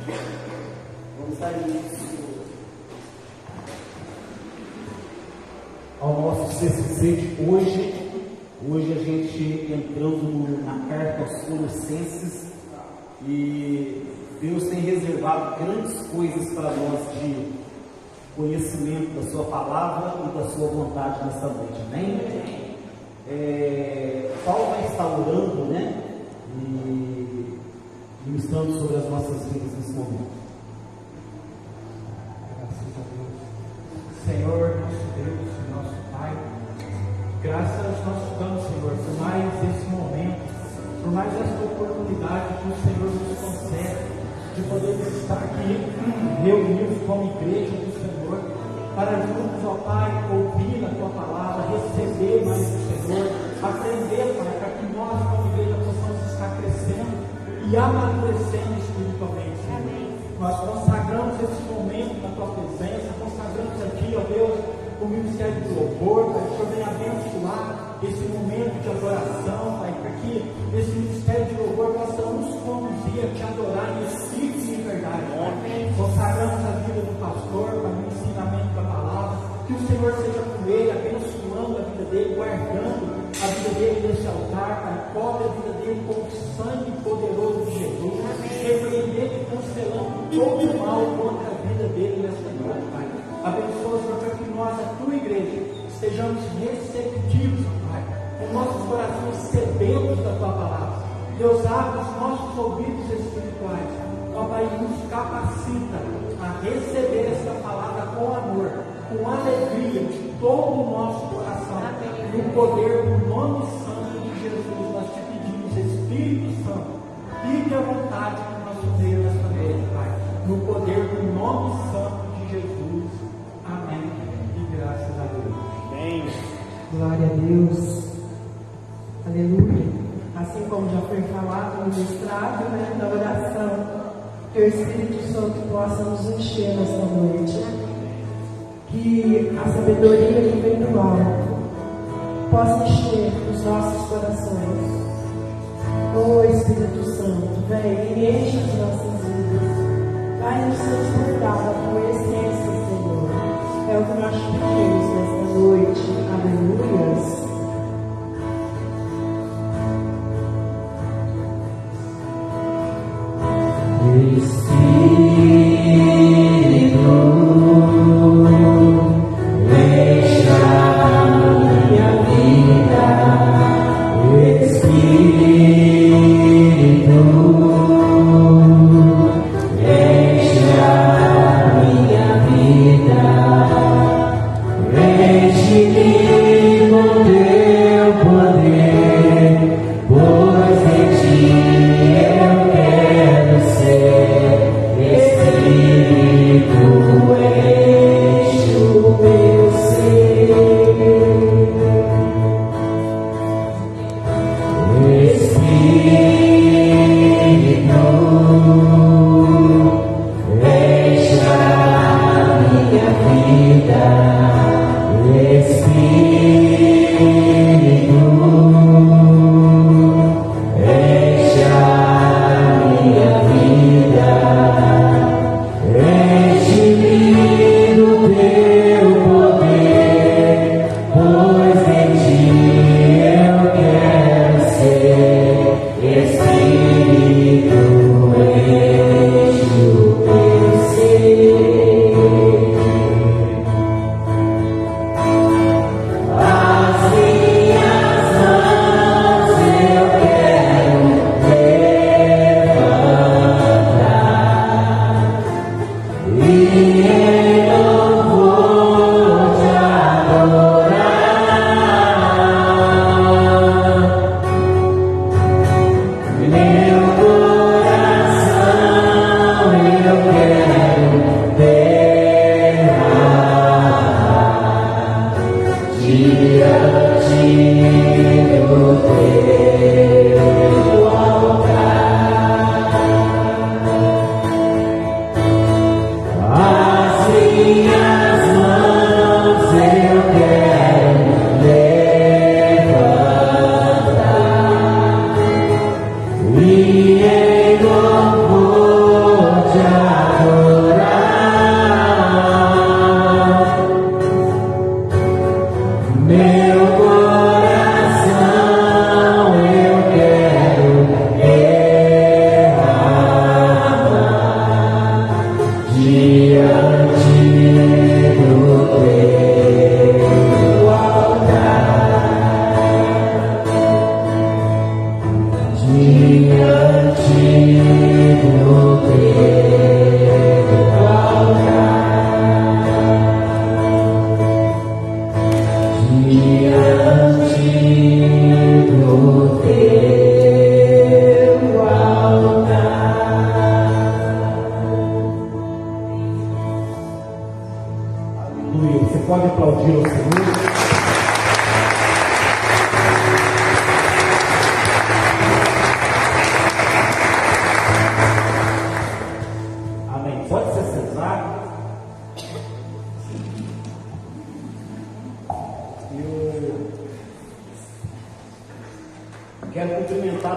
Vamos dar início ao nosso CCC de hoje. Hoje a gente entrando na carta aos Colossenses e Deus tem reservado grandes coisas para nós de conhecimento da sua palavra e da sua vontade nessa noite, amém? Paulo vai estar orando, né? E ministrando sobre as nossas vidas nesse momento. Graças a Deus. Senhor, nosso Deus e nosso Pai, graças nós te damos, Senhor, por mais esse momento, por mais essa oportunidade que o Senhor nos concede de poder estar aqui reunidos como igreja do Senhor, para juntos, ó Pai, ouvir a Tua palavra, receber mais do Senhor, aprender, Pai, para que nós como igreja possamos estar crescendo e amadurecendo espiritualmente. Amém. Nós consagramos esse momento na Tua presença, consagramos aqui, ó Deus, o ministério do louvor, Pai, que o Senhor venha abençoar esse momento de adoração, Pai, para que esse ministério de louvor possa nos conduzir a te adorar em espírito e em verdade. Amém. Consagramos a vida do pastor para o ensinamento da palavra, que o Senhor seja com ele, abençoando a vida dele, guardando a vida dele nesse altar, Pai, cobre a vida dele com o sangue poderoso de Jesus, repreendendo e cancelando todo o mal contra a vida dele nessa noite, Pai. Abençoa, Senhor, para que nós, a tua igreja, estejamos receptivos, Pai, com nossos corações sedentos da tua palavra. Deus, abre os nossos ouvidos espirituais, ó Pai, e nos capacita a receber esta palavra com amor, com alegria de todo o nosso coração, no poder do nome santo de Jesus. Nós te pedimos, Espírito Santo, fique à vontade no nosso meio nesta noite, Pai, no poder do nome santo de Jesus. Amém. E graças a Deus. Amém. Glória a Deus. Aleluia. Assim como já foi falado no estrado, né, na oração, que o Espírito Santo possa nos encher nesta noite. Que a sabedoria que vem do alto possa encher os nossos corações. Ô Espírito Santo, vem e enche as nossas vidas. Vai nos transportar a tua essência, Senhor. É o que nós te pedimos nesta noite. Aleluias. Pois em ti eu quero ser.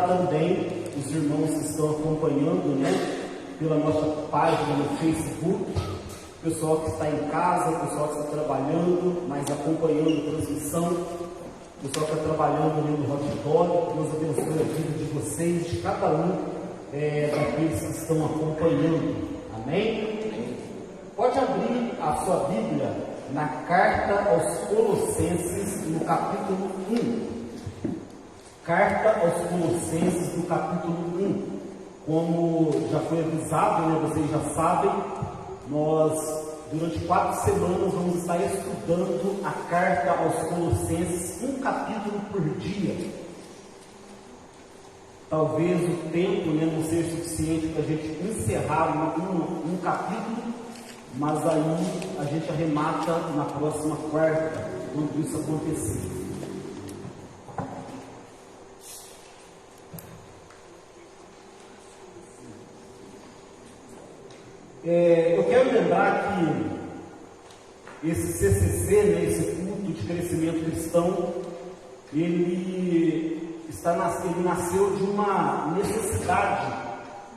cumprimentar também os irmãos que estão acompanhando, né, pela nossa página no Facebook, o pessoal que está em casa, o pessoal que está trabalhando, mas acompanhando a transmissão, o pessoal que está trabalhando ali no hot dog. Deus abençoe a vida de vocês, de cada um daqueles que estão acompanhando. Amém? Pode abrir a sua Bíblia na carta aos Colossenses, no capítulo 1. Carta aos Colossenses, no capítulo 1. Como já foi avisado, né, vocês já sabem, nós, durante 4 semanas, vamos estar estudando a carta aos Colossenses, um capítulo por dia. Talvez o tempo, né, não seja suficiente para a gente encerrar um capítulo, mas aí a gente arremata na próxima quarta, quando isso acontecer. Eu quero lembrar que esse CCC, né, esse culto de crescimento cristão, ele nasceu de uma necessidade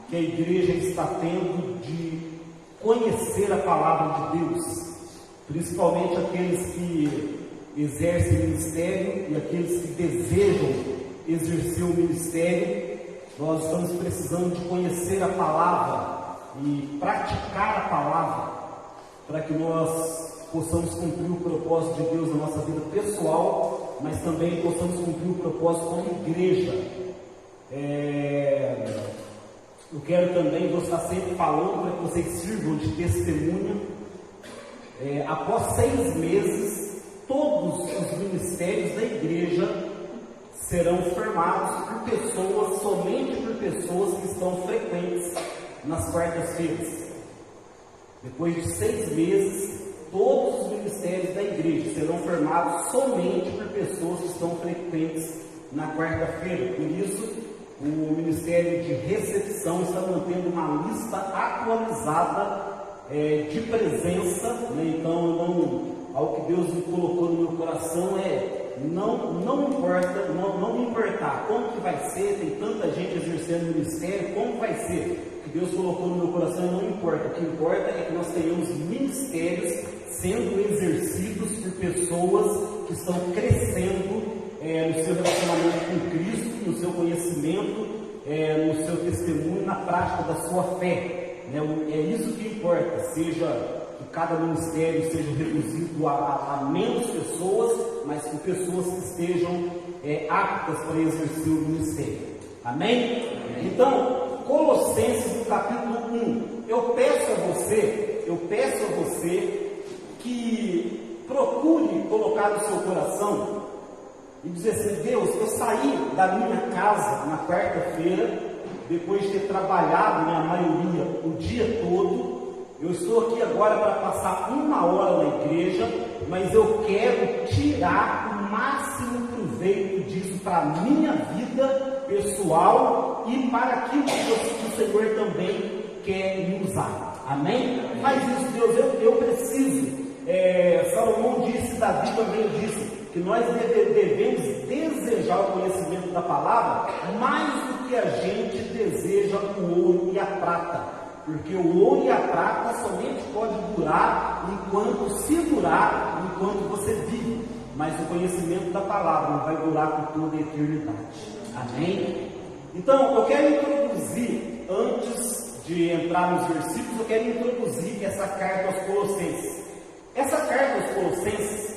que a igreja está tendo de conhecer a palavra de Deus, principalmente aqueles que exercem o ministério e aqueles que desejam exercer o ministério. Nós estamos precisando de conhecer a palavra e praticar a palavra, para que nós possamos cumprir o propósito de Deus na nossa vida pessoal, mas também possamos cumprir o propósito como igreja. Eu quero também, vou estar sempre falando para que vocês sirvam de testemunha. Após 6 meses, todos os ministérios da igreja serão formados por pessoas, somente por pessoas que estão frequentes nas quartas-feiras. Depois de 6 meses, todos os ministérios da igreja serão formados somente por pessoas que estão frequentes na quarta-feira. Por isso, o Ministério de Recepção está mantendo uma lista atualizada de presença, né? Então, algo que Deus me colocou no meu coração não me importar como que vai ser, tem tanta gente exercendo o ministério, como vai ser. O que Deus colocou no meu coração não importa. O que importa é que nós tenhamos ministérios sendo exercidos por pessoas que estão crescendo no seu relacionamento com Cristo, no seu conhecimento, no seu testemunho, na prática da sua fé, né? É isso que importa, seja que cada ministério seja reduzido a menos pessoas, mas com pessoas que estejam aptas para exercer o ministério. Amém? Então, Colossenses, no capítulo 1, eu peço a você que procure colocar no seu coração e dizer assim: Deus, eu saí da minha casa na quarta-feira, depois de ter trabalhado, né, a maioria, o dia todo. Eu estou aqui agora para passar 1 hora na igreja, mas eu quero tirar o máximo proveito disso para a minha vida pessoal e para aquilo que o Senhor também quer me usar. Amém? Faz isso, Deus, eu preciso. Salomão disse, Davi também disse, que nós devemos desejar o conhecimento da palavra mais do que a gente deseja o ouro e a prata. Porque o ouro e a prata somente pode durar enquanto você vive. Mas o conhecimento da palavra não vai durar por toda a eternidade. Amém? Então, eu quero introduzir, antes de entrar nos versículos, eu quero introduzir essa carta aos Colossenses. Essa carta aos Colossenses,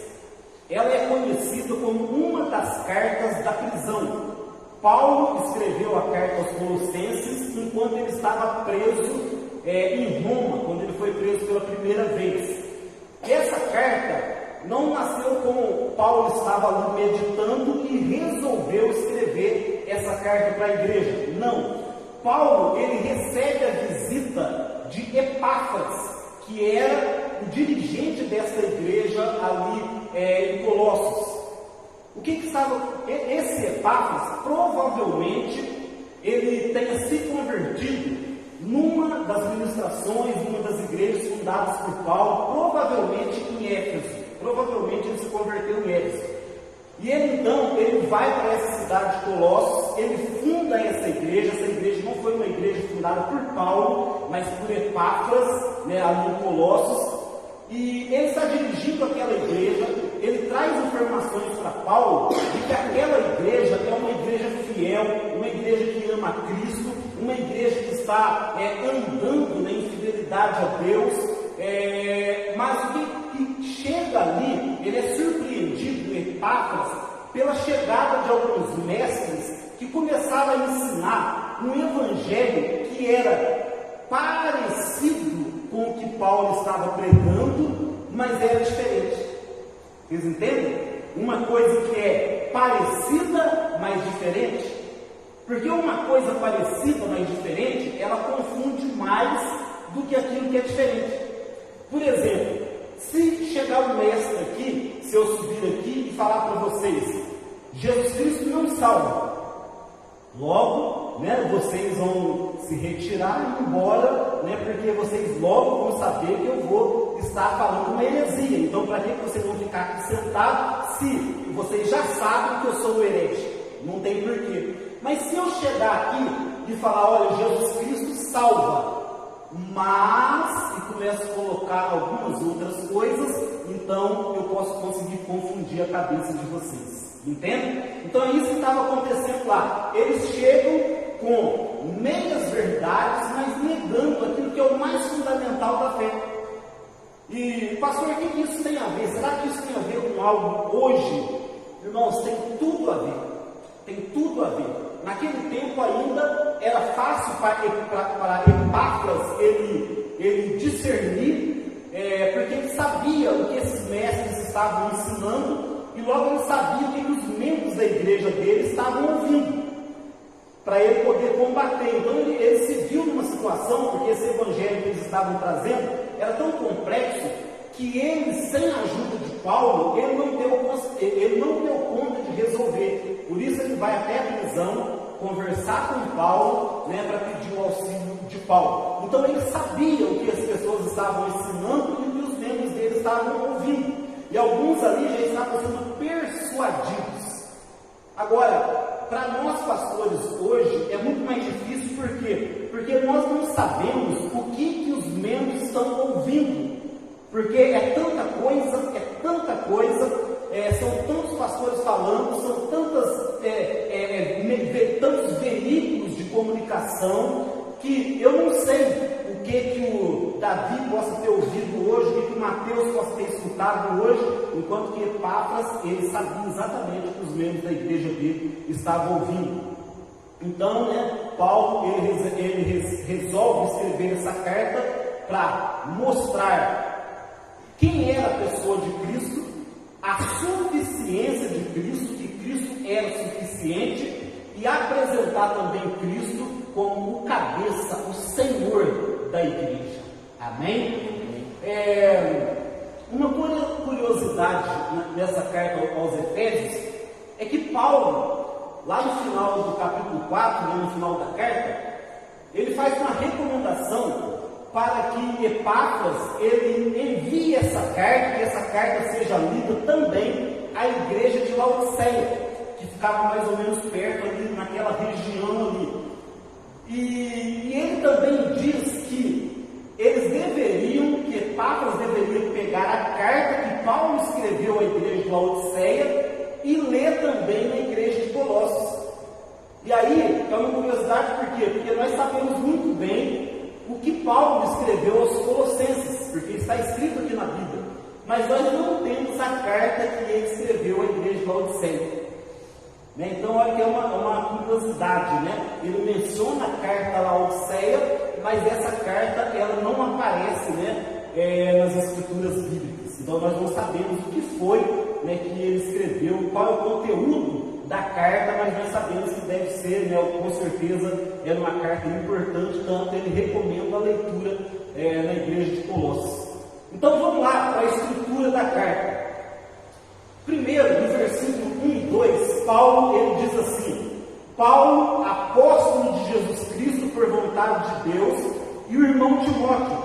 ela é conhecida como uma das cartas da prisão. Paulo escreveu a carta aos Colossenses enquanto ele estava preso em Roma, quando ele foi preso pela primeira vez. Essa carta não nasceu como Paulo estava ali meditando e resolveu escrever essa carta para a igreja. Não. Paulo, ele recebe a visita de Epáfras, que era o dirigente dessa igreja ali em Colossos. O que estava... Esse Epáfras, provavelmente, ele tenha se convertido numa das ministrações, numa das igrejas fundadas por Paulo, provavelmente em Éfeso. Provavelmente ele se converteu em Éfeso. E ele então, ele vai para essa cidade de Colossos, ele funda essa igreja não foi uma igreja fundada por Paulo, mas por Epáfras, né, ali em Colossos, e ele está dirigindo aquela igreja, ele traz informações para Paulo de que aquela igreja é uma igreja fiel, uma igreja que ama Cristo, uma igreja que está andando, né, em fidelidade a Deus, mas que chega ali, ele é surpreendido, Epáfras, pela chegada de alguns mestres que começaram a ensinar um evangelho que era parecido com o que Paulo estava pregando, mas era diferente. Vocês entendem? Uma coisa que é parecida, mas diferente. Porque uma coisa parecida, mas diferente, ela confunde mais do que aquilo que é diferente. Por exemplo, se chegar um mestre aqui, se eu subir aqui e falar para vocês, Jesus Cristo não salva. Logo, né, vocês vão se retirar e ir embora, né, porque vocês logo vão saber que eu vou estar falando uma heresia. Então, para que vocês vão ficar aqui sentados se vocês já sabem que eu sou o herege? Não tem porquê. Mas se eu chegar aqui e falar, olha, Jesus Cristo salva, mas, e começo a colocar algumas outras coisas, então eu posso conseguir confundir a cabeça de vocês. Entende? Então é isso que estava acontecendo lá. Eles chegam com meias verdades, mas negando aquilo que é o mais fundamental da fé. E, pastor, o que isso tem a ver? Será que isso tem a ver com algo hoje? Irmãos, tem tudo a ver. Tem tudo a ver. Naquele tempo ainda era fácil para Epáfras ele discernir, porque ele sabia o que esses mestres estavam ensinando, e logo ele sabia o que os membros da igreja dele estavam ouvindo, para ele poder combater. Então ele se viu numa situação, porque esse evangelho que eles estavam trazendo era tão complexo, que ele, sem a ajuda de Paulo, ele não deu conta de resolver. Por isso ele vai até a prisão, conversar com Paulo, né, para pedir o auxílio de Paulo. Então ele sabia o que as pessoas estavam ensinando e o que os membros dele estavam ouvindo. E alguns ali já estavam sendo persuadidos. Agora, para nós pastores hoje é muito mais difícil, por quê? Porque nós não sabemos o que os membros estão ouvindo. Porque é tanta coisa, são tantos pastores falando, são tantos veículos de comunicação, que eu não sei o que o Davi possa ter ouvido hoje, o que o Mateus possa ter escutado hoje, enquanto que Epáfras, ele sabia exatamente o que os membros da igreja dele estavam ouvindo. Então, né, Paulo ele resolve escrever essa carta para mostrar quem era a pessoa de Cristo, a suficiência de Cristo, que Cristo era suficiente, e apresentar também Cristo como o cabeça, o Senhor da igreja. Amém? Uma curiosidade nessa carta aos Efésios é que Paulo, lá no final do capítulo 4, né, no final da carta, ele faz uma recomendação para que Epáfras ele envie essa carta, que essa carta seja lida também à igreja de Laodiceia, que ficava mais ou menos perto ali, naquela região ali. E ele também diz que que Epáfras deveria pegar a carta que Paulo escreveu à igreja de Laodiceia e ler também na igreja de Colossos. E aí, é uma curiosidade, por quê? Porque nós sabemos muito bem o que Paulo escreveu aos Colossenses, porque está escrito aqui na Bíblia, mas nós não temos a carta que ele escreveu à igreja de Laodiceia. Né? Então aqui é uma curiosidade, né? Ele menciona a carta a Laodiceia, mas essa carta ela não aparece, né, nas escrituras bíblicas. Então nós não sabemos o que foi, né, que ele escreveu, qual é o conteúdo da carta, mas nós sabemos que deve ser, né, com certeza, era uma carta importante, tanto ele recomenda a leitura na igreja de Colossos. Então vamos lá para a estrutura da carta. Primeiro, no versículo 1 e 2, Paulo ele diz assim: Paulo, apóstolo de Jesus Cristo por vontade de Deus, e o irmão Timóteo,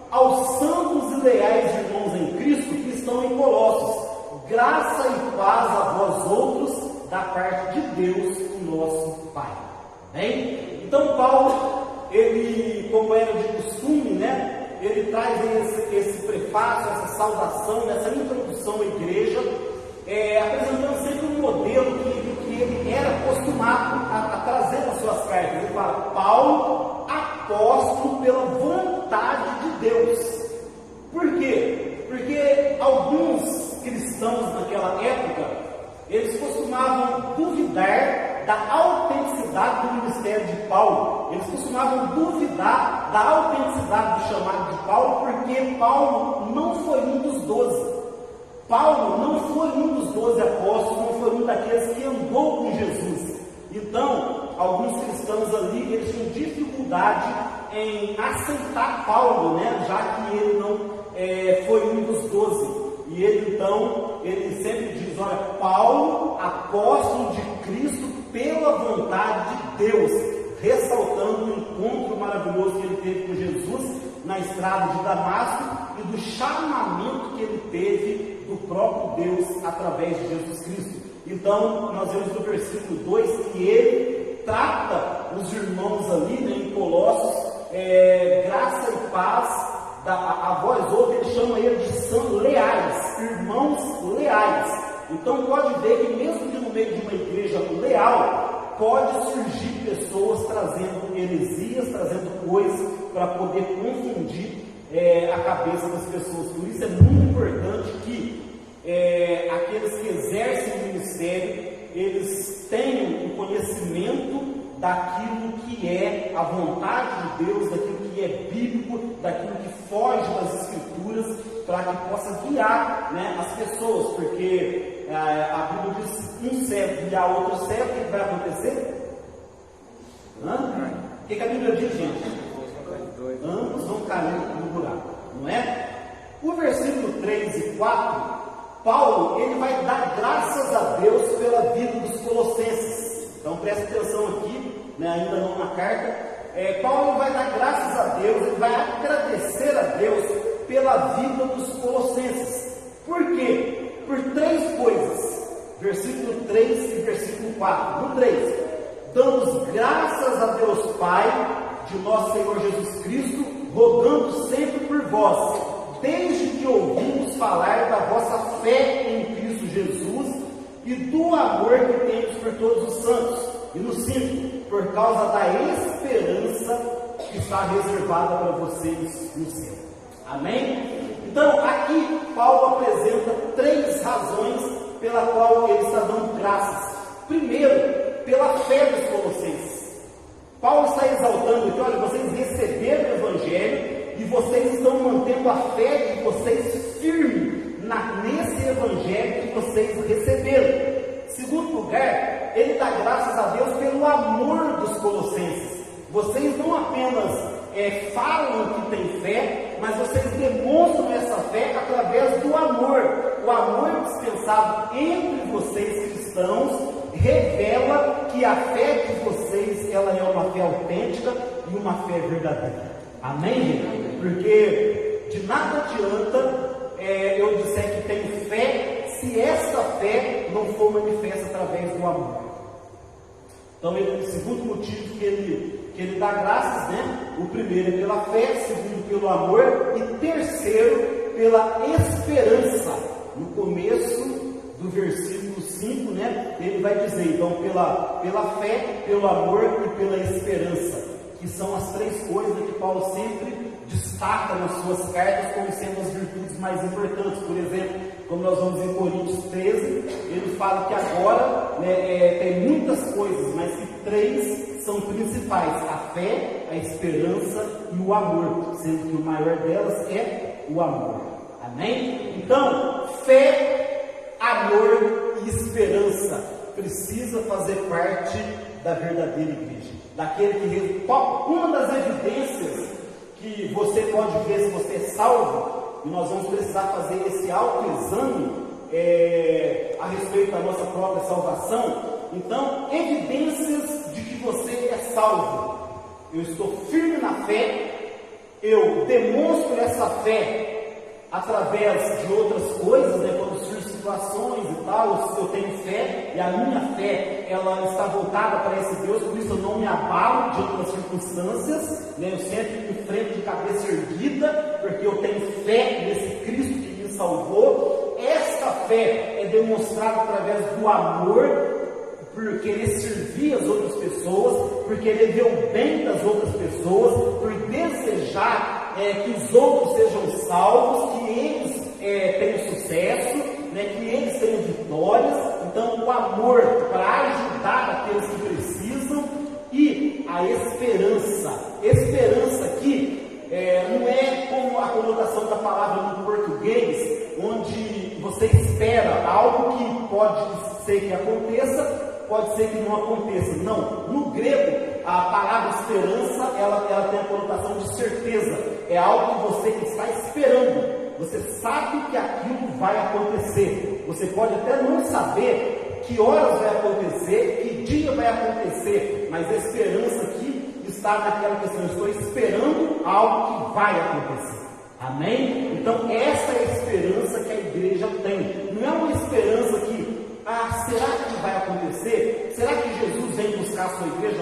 aos santos e leais irmãos em Cristo que estão em Colossos, graça e paz a vós outros, da parte de Deus, o nosso Pai. Bem? Então Paulo, ele, como era de costume, né, ele traz esse prefácio, essa saudação, essa introdução à igreja, apresentando sempre um modelo que ele era acostumado a trazer nas suas cartas. Ele fala: Paulo, apóstolo pela vontade de Deus. Por quê? Porque alguns cristãos naquela época, eles costumavam duvidar da autenticidade do ministério de Paulo. Eles costumavam duvidar da autenticidade do chamado de Paulo, porque Paulo não foi um dos 12. Paulo não foi um dos 12 apóstolos, não foi um daqueles que andou com Jesus. Então, alguns cristãos ali, eles tinham dificuldade em aceitar Paulo, né? Já que ele não foi um dos 12. E ele então, ele sempre diz: olha, Paulo, apóstolo de Cristo pela vontade de Deus, ressaltando o encontro maravilhoso que ele teve com Jesus na estrada de Damasco e do chamamento que ele teve do próprio Deus através de Jesus Cristo. Então, nós vemos no versículo 2 que ele trata os irmãos ali, né, em Colossos, graça e paz a vós outros. Ele chama eles de são leais, irmãos leais. Então pode ver que mesmo que no meio de uma igreja leal, pode surgir pessoas trazendo heresias, trazendo coisas para poder confundir a cabeça das pessoas. Por isso é muito importante que aqueles que exercem o ministério, eles tenham o conhecimento daquilo que é a vontade de Deus, daquilo que é bíblico, daquilo que foge das Escrituras, para que possa guiar, né, as pessoas, porque a Bíblia diz: um cego guiar outro cego, o que vai acontecer? O que a Bíblia diz, gente? Ambos vão cair no buraco, não é? O versículo 3 e 4, Paulo, ele vai dar graças a Deus pela vida dos colossenses. Então preste atenção aqui, né, ainda não na carta. Paulo vai dar graças a Deus, ele vai agradecer a Deus pela vida dos colossenses. Por quê? Por 3 coisas. Versículo 3 e versículo 4. No 3: damos graças a Deus Pai de nosso Senhor Jesus Cristo, rogando sempre por vós, desde que ouvimos falar da vossa fé em Cristo Jesus e do amor que temos por todos os santos. E no 5: por causa da esperança que está reservada para vocês no céu. Amém? Então, aqui Paulo apresenta 3 razões pela qual ele está dando graças. Primeiro, pela fé dos colossenses. Paulo está exaltando que, olha, vocês receberam o Evangelho e vocês estão mantendo a fé de vocês firme nesse Evangelho que vocês receberam. Segundo lugar, ele dá graças a Deus pelo amor dos colossenses. Vocês não apenas falam que têm fé, mas vocês demonstram essa fé através do amor. O amor dispensado entre vocês cristãos revela que a fé de vocês, ela é uma fé autêntica e uma fé verdadeira. Amém, gente? Porque de nada adianta eu disser que tenho fé se essa fé não for manifesta através do amor. Então, o segundo motivo que ele dá graças, né? O primeiro é pela fé, segundo pelo amor e terceiro pela esperança. No começo do versículo 5, né? Ele vai dizer, então, pela fé, pelo amor e pela esperança, que são as 3 coisas que Paulo sempre destaca nas suas cartas como sendo as virtudes mais importantes. Por exemplo, como nós vamos em Coríntios 13, ele fala que agora, né, tem muitas coisas, mas que 3 são principais: a fé, a esperança e o amor, sendo que o maior delas é o amor. Amém? Então, fé, amor e esperança precisa fazer parte da verdadeira igreja, daquele que uma das evidências que você pode ver se você é salvo, e nós vamos precisar fazer esse autoexame a respeito da nossa própria salvação. Então, evidências de que você é salvo: eu estou firme na fé, eu demonstro essa fé através de outras coisas, né, quando surgem situações e tal, eu tenho fé, e a minha fé, ela está voltada para esse Deus, por isso eu não me abalo diante das circunstâncias, né, eu sempre enfrento de cabeça erguida, porque eu tenho fé nesse Cristo que me salvou. Esta fé é demonstrada através do amor, por querer servir as outras pessoas, por querer ver o bem das outras pessoas, por desejar que os outros sejam salvos, que eles tenham sucesso, né, que eles tenham vitórias. Então, o amor para ajudar aqueles que precisam, e a esperança aqui não é como a conotação da palavra no português, onde você espera algo que pode ser que aconteça, pode ser que não aconteça. Não, no grego, a palavra esperança, ela tem a conotação de certeza. É algo que você está esperando. Você sabe que aquilo vai acontecer. Você pode até não saber que horas vai acontecer, que dia vai acontecer, mas a esperança aqui está naquela questão: estou esperando algo que vai acontecer. Amém? Então, essa é a esperança que a igreja tem. Não é uma esperança que, será que vai acontecer? Será que Jesus vem buscar a sua igreja?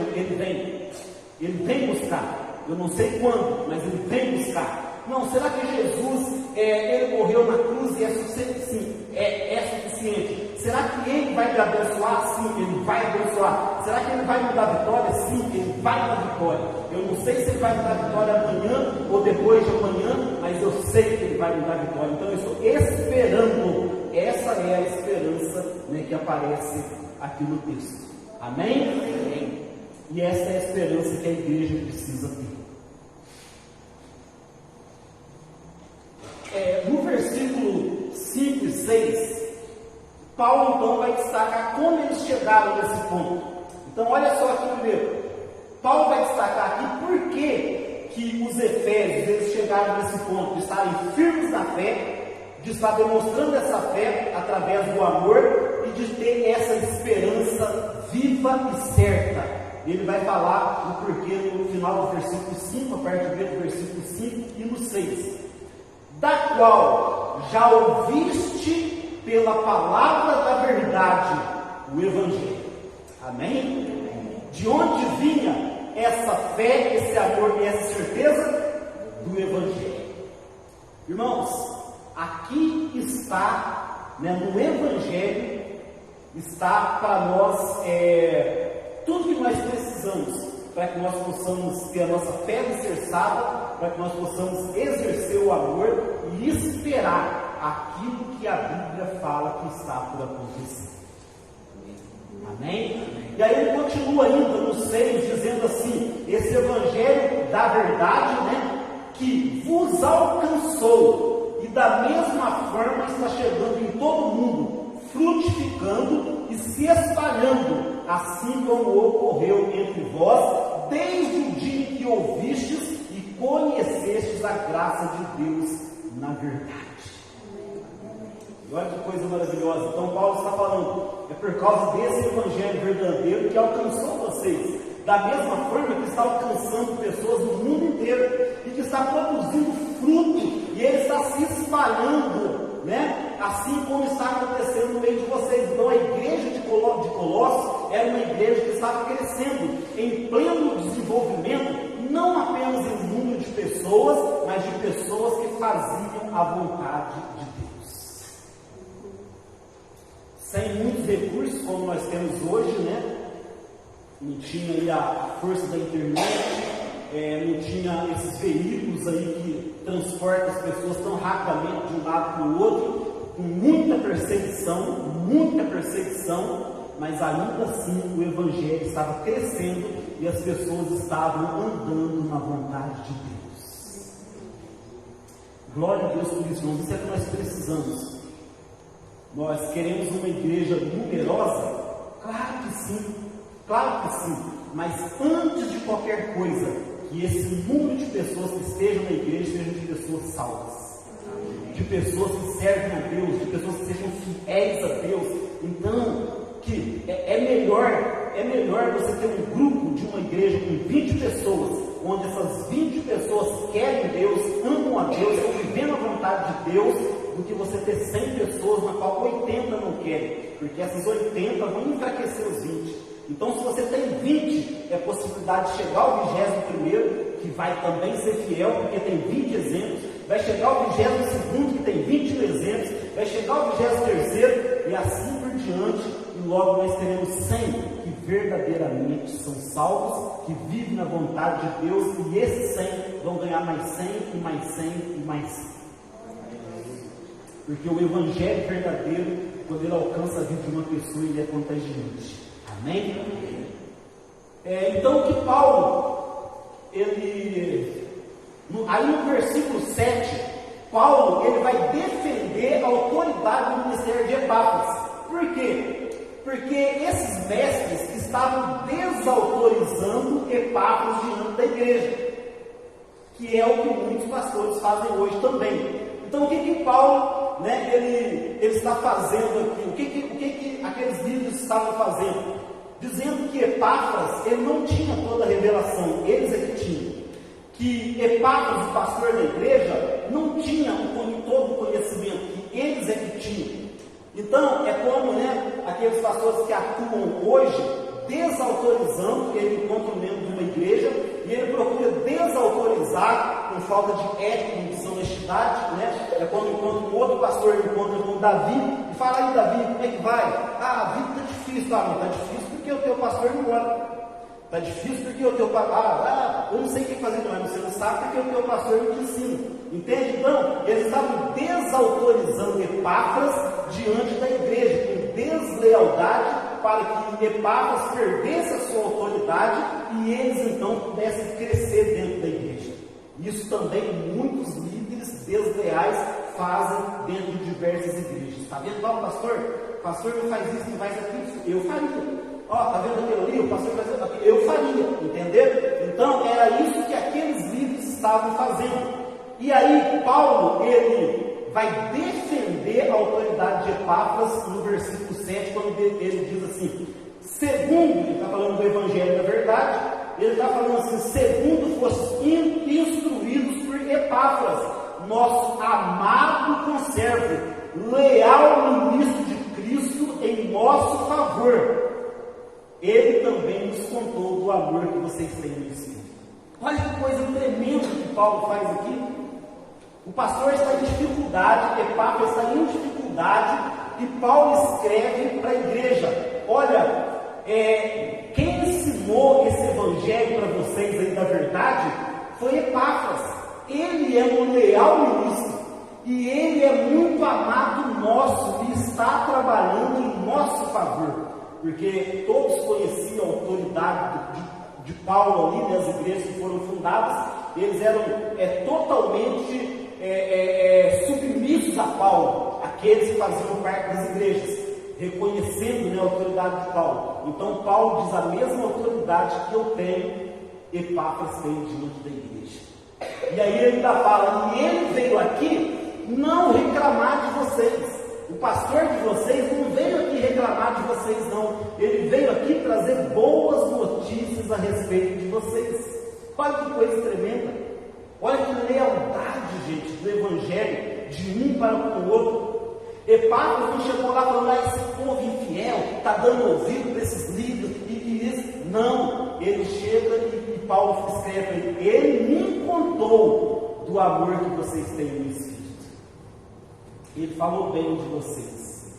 Ele vem buscar. Eu não sei quando, mas ele vem buscar. Não, será que Jesus, ele morreu na cruz e é suficiente? Sim, é suficiente. Será que ele vai me abençoar? Sim, ele vai abençoar. Será que ele vai me dar vitória? Sim, ele vai me dar vitória. Eu não sei se ele vai me dar vitória amanhã ou depois de amanhã, mas eu sei que ele vai me dar vitória. Então eu estou esperando. Essa é a esperança, né, que aparece aqui no texto. Amém? Amém. E essa é a esperança que a igreja precisa ter. No versículo 5 e 6, Paulo então vai destacar como eles chegaram nesse ponto. Então olha só aqui primeiro. Paulo vai destacar aqui por que os efésios eles chegaram nesse ponto de estarem firmes na fé, de estar demonstrando essa fé através do amor e de ter essa esperança viva e certa. Ele vai falar o porquê no final do versículo 5, a partir do versículo 5 e no 6. Da qual já ouviste pela palavra da verdade o Evangelho. Amém? De onde vinha essa fé, esse amor e essa certeza? Do Evangelho. Irmãos, aqui está, né, no Evangelho, está para nós tudo que nós precisamos para que nós possamos ter a nossa fé alicerçada, para que nós possamos exercer o amor e esperar aquilo que a Bíblia fala que está por acontecer. Amém? E aí ele continua ainda no 6, dizendo assim: esse Evangelho da verdade, né, que vos alcançou, e da mesma forma está chegando em todo o mundo, frutificando e se espalhando, assim como ocorreu entre vós, desde o dia em que ouvistes e conhecestes a graça de Deus na verdade. E olha que coisa maravilhosa. Então Paulo está falando, é por causa desse Evangelho verdadeiro que alcançou vocês, da mesma forma que está alcançando pessoas do mundo inteiro, e que está produzindo fruto, e ele está se espalhando, né? Assim como está acontecendo no meio de vocês. Então a igreja de Colossos era uma igreja que estava crescendo, em pleno desenvolvimento, não apenas em um número de pessoas, mas de pessoas que faziam a vontade de Deus. Sem muitos recursos como nós temos hoje, né? Não tinha aí a força da internet, não tinha esses veículos aí que transportam as pessoas tão rapidamente de um lado para o outro, com muita perseguição, mas ainda assim o Evangelho estava crescendo e as pessoas estavam andando na vontade de Deus. Glória a Deus por isso, irmãos. Isso é o que nós precisamos. Nós queremos uma igreja numerosa? Claro que sim, mas antes de qualquer coisa, que esse número de pessoas que estejam na igreja sejam de pessoas salvas, de pessoas que servem a Deus, de pessoas que sejam fiéis a Deus. Então, que é melhor você ter um grupo de uma igreja com 20 pessoas, onde essas 20 pessoas querem Deus, amam a Deus, estão vivendo a vontade de Deus do que você ter 100 pessoas na qual 80 não querem, porque essas 80 vão enfraquecer os 20. Então, se você tem 20, é possibilidade de chegar ao 21º, que vai também ser fiel, porque tem 20 exemplos, vai chegar ao 22º, que tem 21 exemplos, vai chegar ao 23º, e assim por diante, e logo nós teremos 100 que verdadeiramente são salvos, que vivem na vontade de Deus, e esses 100 vão ganhar mais 100, e mais 100, e mais 100. Porque o Evangelho verdadeiro, quando ele alcança a vida de uma pessoa, ele é contagiante. Amém? Então, o que Paulo, aí no versículo 7, Paulo, ele vai defender a autoridade do ministério de Epáfras. Por quê? Porque esses mestres estavam desautorizando Epáfras diante da igreja, que é o que muitos pastores fazem hoje também. Então, o que Paulo, ele está fazendo aqui? O que aqueles líderes estavam fazendo? Dizendo que Epáfras, ele não tinha toda a revelação, eles é que tinham. Que Epáfras, o pastor da igreja, não tinha todo o conhecimento, que eles é que tinham. Então, é como aqueles pastores que atuam hoje, desautorizando, ele encontra um membro de uma igreja, e ele procura desautorizar, com falta de ética e desonestidade, é quando encontra um outro pastor, ele encontra com Davi, e fala: aí Davi, como é que vai? A vida está difícil, não está difícil porque o teu pastor não ora. Está difícil porque o teu pastor, eu não sei o que fazer, mas você não sabe porque o teu pastor não te ensina. Entende? Então, eles estavam desautorizando Epáfras diante da igreja, com deslealdade, para que Epáfras perdesse a sua autoridade e eles então pudessem crescer dentro da igreja. Isso também muitos líderes desleais fazem dentro de diversas igrejas. Está vendo? Pastor, o pastor não faz isso, não faz aquilo, eu faria. Está vendo aquilo ali? O pastor faz aquilo, eu faria, entendeu? Então, era isso que aqueles líderes estavam fazendo. E aí, Paulo, ele vai defender a autoridade de Epáfras no versículo 7, quando ele diz assim: segundo, ele está falando do Evangelho da verdade, ele está falando assim: segundo fossem instruídos por Epáfras, nosso amado conservo, leal ministro de Cristo em nosso favor. Ele também nos contou do amor que vocês têm no Espírito. Olha que coisa tremenda que Paulo faz aqui. O pastor está em dificuldade, Epáfras está em dificuldade, e Paulo escreve para a igreja: olha, quem ensinou esse evangelho para vocês aí da verdade foi Epáfras. Ele é um leal ministro, e ele é muito amado nosso, e está trabalhando em nosso favor. Porque todos conheciam a autoridade de Paulo ali, as igrejas que foram fundadas, eles eram totalmente submissos a Paulo, aqueles que faziam parte das igrejas, reconhecendo a autoridade de Paulo. Então Paulo diz: a mesma autoridade que eu tenho, Epáfras tem diante da igreja. E aí ele ainda fala: e ele veio aqui não reclamar de vocês. O pastor de vocês não veio aqui reclamar de vocês, não. Ele veio aqui trazer boas notícias a respeito de vocês. Olha que coisa tremenda. Olha que lealdade, gente, do Evangelho, de um para com o outro. Epáfras não chegou lá falando: esse povo infiel está dando ouvido para esses livros e isso. Não. Ele chega e Paulo escreve: ele me contou do amor que vocês têm no Espírito. Ele falou bem de vocês.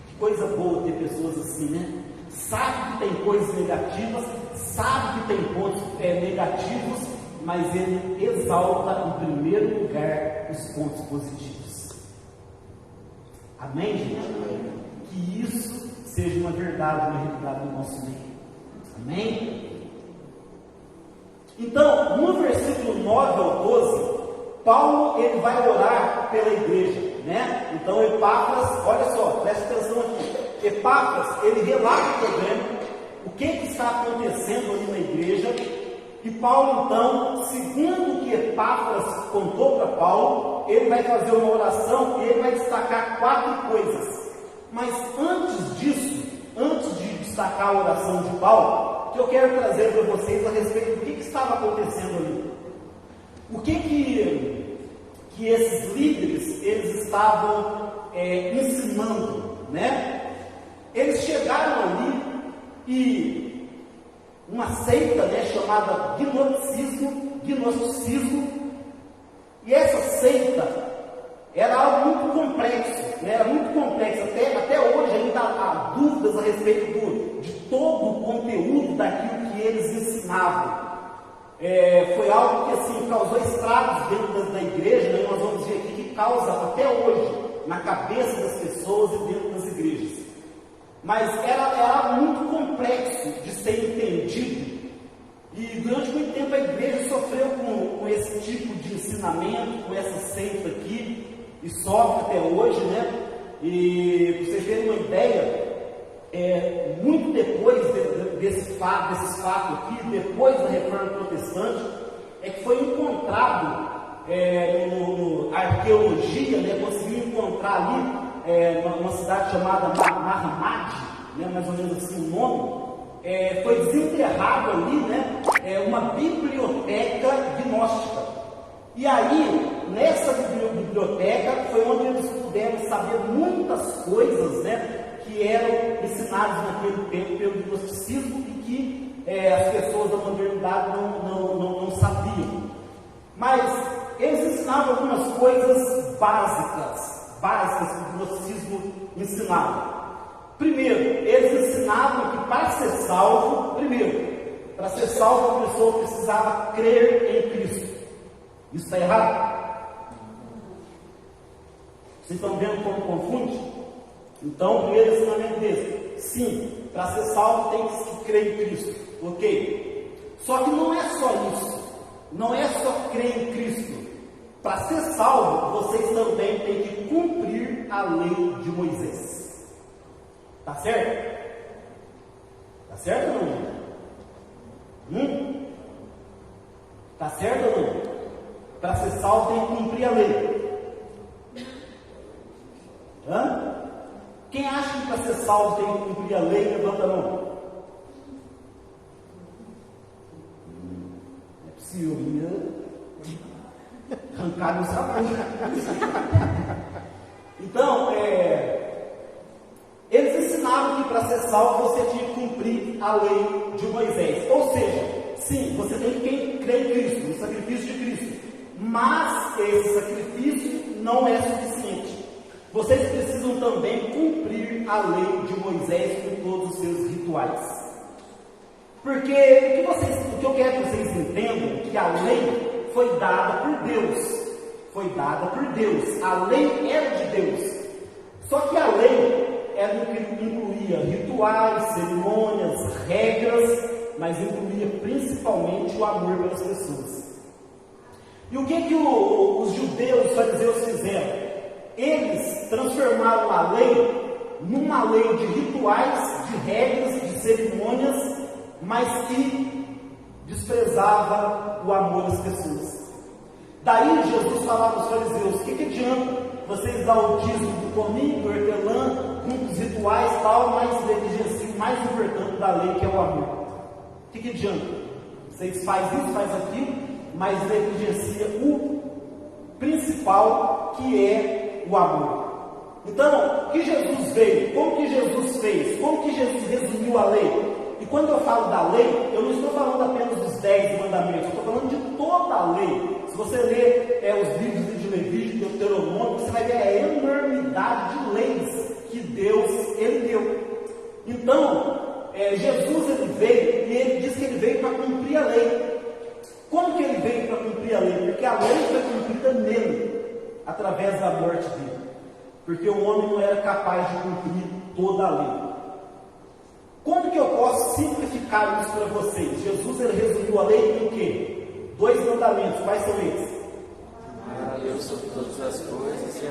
Que coisa boa ter pessoas assim, Sabe que tem coisas negativas, sabe que tem pontos negativos, mas ele exalta em primeiro lugar os pontos positivos. Amém, gente? Amém. Que isso seja uma verdade, uma realidade no nosso meio. Amém? Então, no versículo 9 ao 12, Paulo ele vai orar pela igreja. Então Epáfras, olha só, presta atenção aqui. Epáfras, ele relata o problema, o que está acontecendo ali na igreja, e Paulo então, segundo o que Epáfras contou para Paulo, ele vai fazer uma oração e ele vai destacar 4 coisas. Mas antes disso, antes de destacar a oração de Paulo, que eu quero trazer para vocês a respeito do que estava acontecendo ali. O que que esses líderes, eles estavam ensinando, né? Eles chegaram ali e uma seita, né, chamada gnosticismo, e essa seita era algo muito complexo, né? Era muito complexo, até hoje ainda há dúvidas a respeito de todo o conteúdo daquilo que eles ensinavam. Foi algo que assim, causou estragos dentro da igreja, né? Nós vamos ver aqui que causa até hoje na cabeça das pessoas e dentro das igrejas. Mas era muito complexo de ser entendido, e durante muito tempo a igreja sofreu com esse tipo de ensinamento, com essa seita aqui, e sofre até hoje, né? E para vocês terem uma ideia, muito depois desses fatos aqui, depois da Reforma Protestante, é que foi encontrado na arqueologia, né? Conseguiu encontrar ali uma cidade chamada Mahamad, né? Mais ou menos assim o nome. Foi desenterrado ali, né? Uma biblioteca gnóstica. E aí, nessa biblioteca, foi onde eles puderam saber muitas coisas, né, que eram ensinadas naquele tempo pelo gnosticismo e que as pessoas da modernidade não sabiam. Mas eles ensinavam algumas coisas básicas que o gnosticismo ensinava. Primeiro, eles ensinavam que para ser salvo, a pessoa precisava crer em Cristo. Isso está errado? Vocês estão vendo como confunde? Então, o primeiro ensinamento dele: sim, para ser salvo tem que crer em Cristo. Ok? Só que não é só isso. Não é só crer em Cristo. Para ser salvo, vocês também têm que cumprir a lei de Moisés. Tá certo? Tá certo ou não? Tá certo ou não? Para ser salvo tem que cumprir a lei. Quem acha que para ser salvo tem que cumprir a lei, levanta a mão. Não é possível, arrancar nos rabos. Então, eles ensinavam que para ser salvo você tinha que cumprir a lei de Moisés. Ou seja, sim, você tem que crer em Cristo, no sacrifício de Cristo. Mas esse sacrifício não é suficiente. Vocês precisam também cumprir a lei de Moisés com todos os seus rituais. Porque o que eu quero que vocês entendam é que a lei foi dada por Deus. Foi dada por Deus. A lei era de Deus. Só que a lei incluía rituais, cerimônias, regras, mas incluía principalmente o amor pelas pessoas. E o que os judeus, os fariseus fizeram? Eles transformaram a lei numa lei de rituais, de regras, de cerimônias, mas que desprezava o amor das pessoas. Daí Jesus falava para os fariseus: o que adianta vocês dar o dízimo do cominho, do hortelã, muitos rituais e tal, mas negligenciam o mais importante da lei, que é o amor? O que adianta? Vocês fazem isso, fazem aquilo, mas negligencia o principal, que é o amor. Então, o que Jesus veio? Como que Jesus fez? Como que Jesus resumiu a lei? E quando eu falo da lei, eu não estou falando apenas dos 10 mandamentos, eu estou falando de toda a lei. Se você ler os livros de Levítico, Deuteronômio, você vai ver a enormidade de leis que Deus ele deu. Então, Jesus ele veio, e ele diz que ele veio para cumprir a lei. Como que ele veio para cumprir a lei? Porque a lei foi cumprida nele, através da morte dele. Porque o homem não era capaz de cumprir toda a lei. Como que eu posso simplificar isso para vocês? Jesus ele resumiu a lei em quê? 2 mandamentos. Quais são eles? Amar a Deus sobre todas as coisas e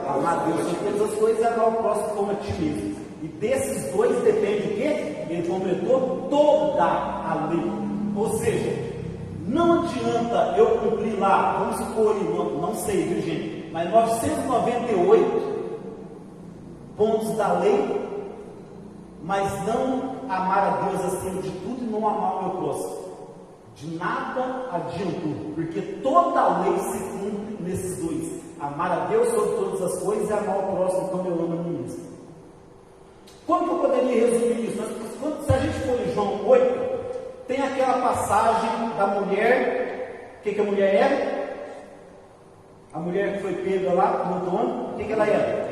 amar a Deus sobre todas as coisas e amar o próximo como a ti mesmo. E desses 2 depende o quê? Ele completou toda a lei. Ou seja, não adianta eu cumprir lá, vamos supor, não sei, viu gente, mas 998 pontos da lei, mas não amar a Deus acima de tudo e não amar o meu próximo. De nada adiantou, porque toda a lei se cumpre nesses 2. amar a Deus sobre todas as coisas e amar o próximo como eu amo a mim mesmo. Como que eu poderia resumir isso? Se a gente for em João 8, tem aquela passagem da mulher. O que a mulher era? A mulher que foi pega lá no dono, o que ela era?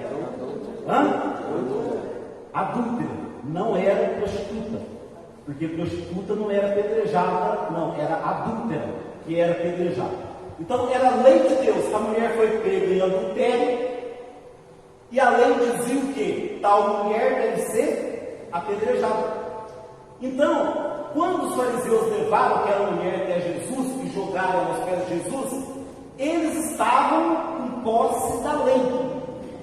Adúltera. Não era prostituta, porque prostituta não era apedrejada, não, era adúltera que era apedrejada. Então era a lei de Deus. A mulher foi pega em adultério e a lei dizia o quê? Tal mulher deve ser apedrejada. Então, quando os fariseus levaram aquela mulher até Jesus e jogaram aos pés de Jesus, eles estavam em posse da lei.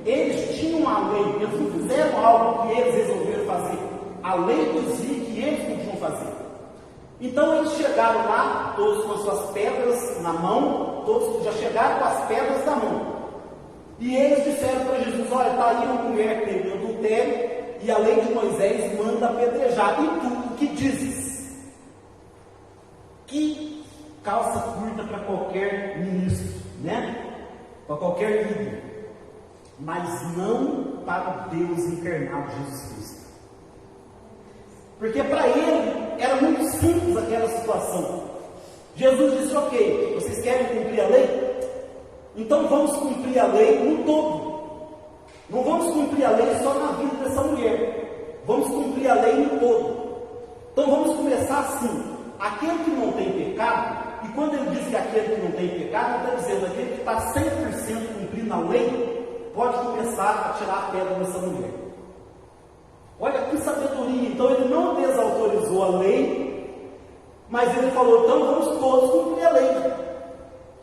Eles tinham a lei, eles não fizeram algo que eles resolveram fazer. A lei dizia que eles podiam fazer. Então eles chegaram lá, todos com as suas pedras na mão, todos já chegaram com as pedras na mão. E eles disseram para Jesus: olha, está aí uma mulher que teve adultério, e a lei de Moisés manda apedrejar. E tu, o que dizes? Que calça curta para qualquer ministro, né? Para qualquer líder. Mas não para o Deus encarnado, Jesus Cristo. Porque para ele era muito simples aquela situação. Jesus disse: ok, vocês querem cumprir a lei? Então vamos cumprir a lei no todo. Não vamos cumprir a lei só na vida dessa mulher. Vamos cumprir a lei no todo. Então vamos começar assim: aquele que não tem pecado. E quando ele diz que aquele que não tem pecado, ele está dizendo aquele que está 100% cumprindo a lei, pode começar a tirar a pedra dessa mulher. Olha que sabedoria. Então ele não desautorizou a lei, mas ele falou: então vamos todos cumprir a lei.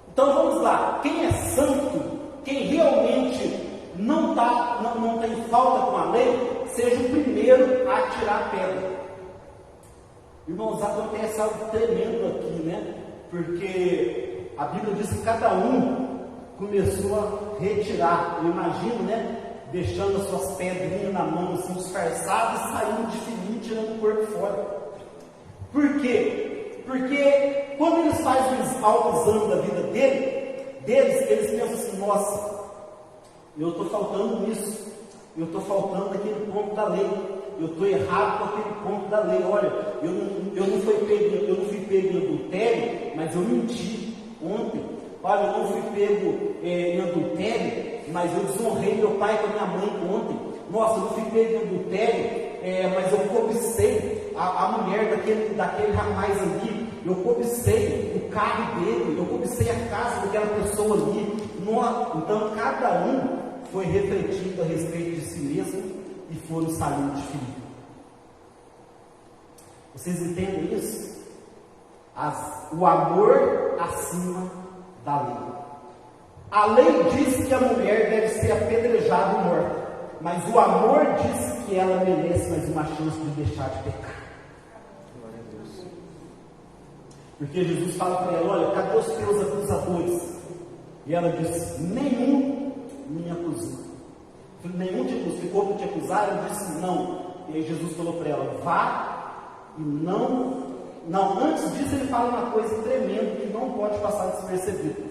Então vamos lá, quem é santo, quem realmente não tem falta com a lei, seja o primeiro a tirar a pedra. Irmãos, acontece algo tremendo aqui, né? Porque a Bíblia diz que cada um começou a retirar. Eu imagino, né? Deixando as suas pedrinhas na mão, assim, disfarçadas, e saindo de fininho, tirando o corpo fora. Por quê? Porque quando eles fazem um autoexame da vida deles, eles pensam assim: nossa, eu estou faltando nisso, eu estou faltando naquele ponto da lei, eu estou errado com aquele ponto da lei. Olha, eu não fui pego em adultério, mas eu menti ontem. Olha, eu não fui pego em adultério, mas eu desonrei meu pai com a minha mãe ontem. Nossa, eu não fui pego em adultério, mas eu cobicei a mulher daquele rapaz ali. Eu cobicei o carro dele, eu cobicei a casa daquela pessoa ali. Então cada um foi refletindo a respeito de si mesmo e foram saindo de Filipe. Vocês entendem isso? O amor acima da lei. A lei diz que a mulher deve ser apedrejada e morta, mas o amor diz que ela merece mais uma chance de deixar de pecar. Glória a Deus. Porque Jesus fala para ela: olha, cadê os teus acusadores? E ela diz: nenhum me acusou. Nenhum te acusou. Ficou para te acusar? Ela disse: não. E aí Jesus falou para ela: vá e não. Antes disso ele fala uma coisa tremenda que não pode passar despercebido.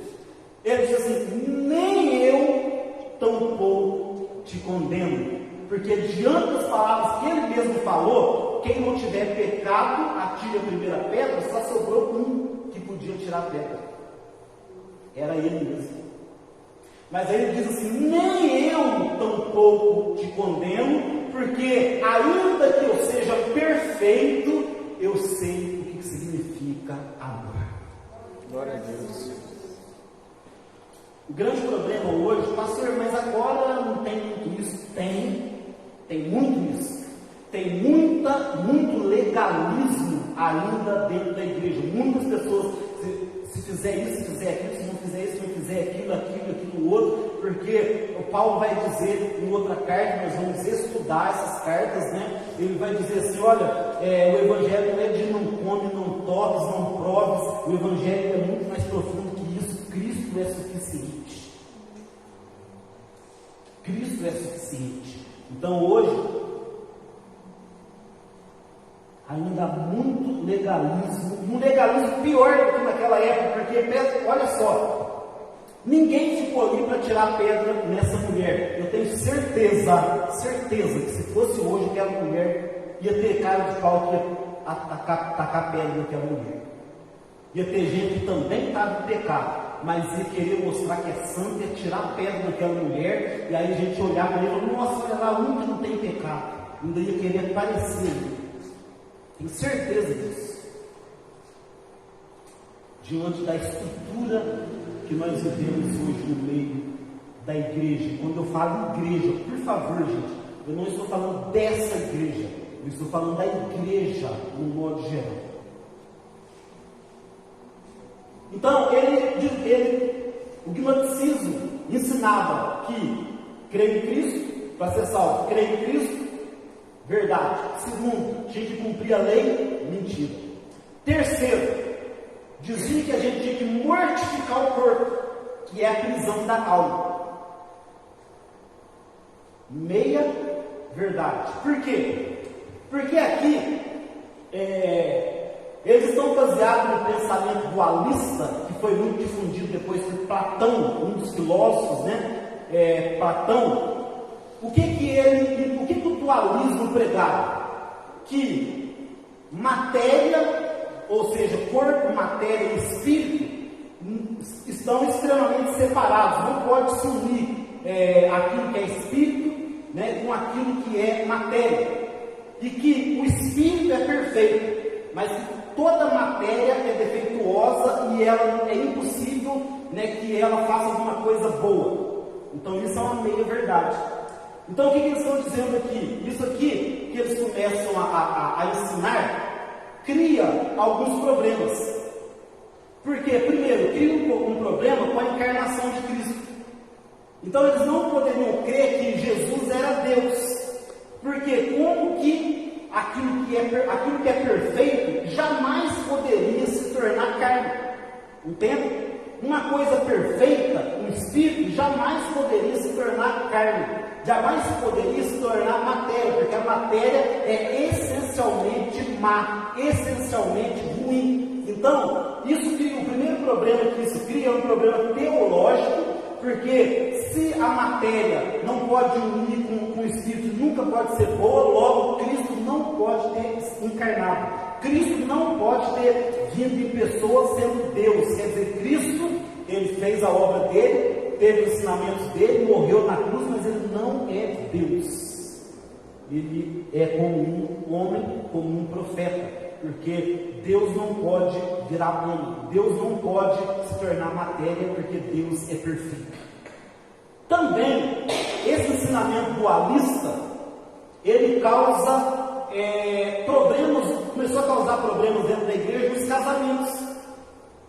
Ele diz assim: nem eu tampouco te condeno, porque diante das palavras que ele mesmo falou, quem não tiver pecado, atire a primeira pedra. Só sobrou um que podia tirar a pedra, era ele mesmo. Mas aí ele diz assim: nem eu tampouco te condeno, porque ainda que eu seja perfeito, eu sei o que significa amor. Glória a Deus. O grande problema hoje, pastor, mas agora não tem muito isso. Tem muito isso. Tem muito legalismo ainda dentro da igreja. Muitas pessoas, se fizer isso, se fizer aquilo, se não fizer isso, se não fizer aquilo outro, porque o Paulo vai dizer em outra carta, nós vamos estudar essas cartas, né? Ele vai dizer assim: olha, o evangelho não é de não come, não toques, não proves. O evangelho é muito mais profundo que isso. Cristo é suficiente. Cristo é suficiente. Então hoje ainda há muito legalismo, um legalismo pior do que naquela época, porque olha só, Ninguém ficou ali para tirar pedra nessa mulher. Eu tenho certeza que se fosse hoje aquela mulher ia ter cara de pau que ia tacar pedra naquela mulher. Ia ter gente que também estava em pecado, mas ia querer mostrar que é santo, ia tirar pedra daquela mulher, e aí a gente olhar para ele e falar, nossa, olha lá, um que não tem pecado. Ainda ia querer aparecer. Tenho certeza disso. Diante da estrutura que nós vivemos hoje no meio da igreja. Quando eu falo igreja, por favor, gente, eu não estou falando dessa igreja, eu estou falando da igreja no modo geral. Então, o gnosticismo ensinava que crer em Cristo, para ser salvo, crer em Cristo, verdade. Segundo, tinha que cumprir a lei, mentira. Terceiro, dizia que a gente tinha que mortificar o corpo, que é a prisão da alma. Meia verdade. Por quê? Porque aqui eles estão baseados no pensamento dualista, que foi muito difundido depois por Platão, um dos filósofos, né? Platão. O que o dualismo pregava? Que matéria, ou seja, corpo, matéria e espírito, estão extremamente separados. Não pode se unir aquilo que é espírito, né, com aquilo que é matéria. E que o espírito é perfeito, mas toda matéria é defeituosa e ela é impossível, né, que ela faça alguma coisa boa. Então isso é uma meia verdade. Então o que eles estão dizendo aqui? Isso aqui que eles começam a ensinar cria alguns problemas. Porque, primeiro, cria um problema com a encarnação de Cristo. Então eles não poderiam crer que Jesus era Deus. Porque como que aquilo que é perfeito jamais poderia se tornar carne? Entende? Uma coisa perfeita, um espírito, jamais poderia se tornar carne, jamais poderia se tornar matéria, porque a matéria é essencialmente má, essencialmente ruim. Então, isso cria, o primeiro problema que isso cria é um problema teológico, porque se a matéria não pode unir com o espírito, nunca pode ser boa, logo Cristo não pode ter encarnado. Cristo não pode ter vindo em pessoa sendo Deus. Quer dizer, Cristo, ele fez a obra dele, teve os ensinamentos dele, morreu na cruz, mas ele não é Deus. Ele é como um homem, como um profeta, porque Deus não pode virar homem, Deus não pode se tornar matéria, porque Deus é perfeito. Também, esse ensinamento dualista, ele causa problemas, começou a causar problemas dentro da igreja nos casamentos.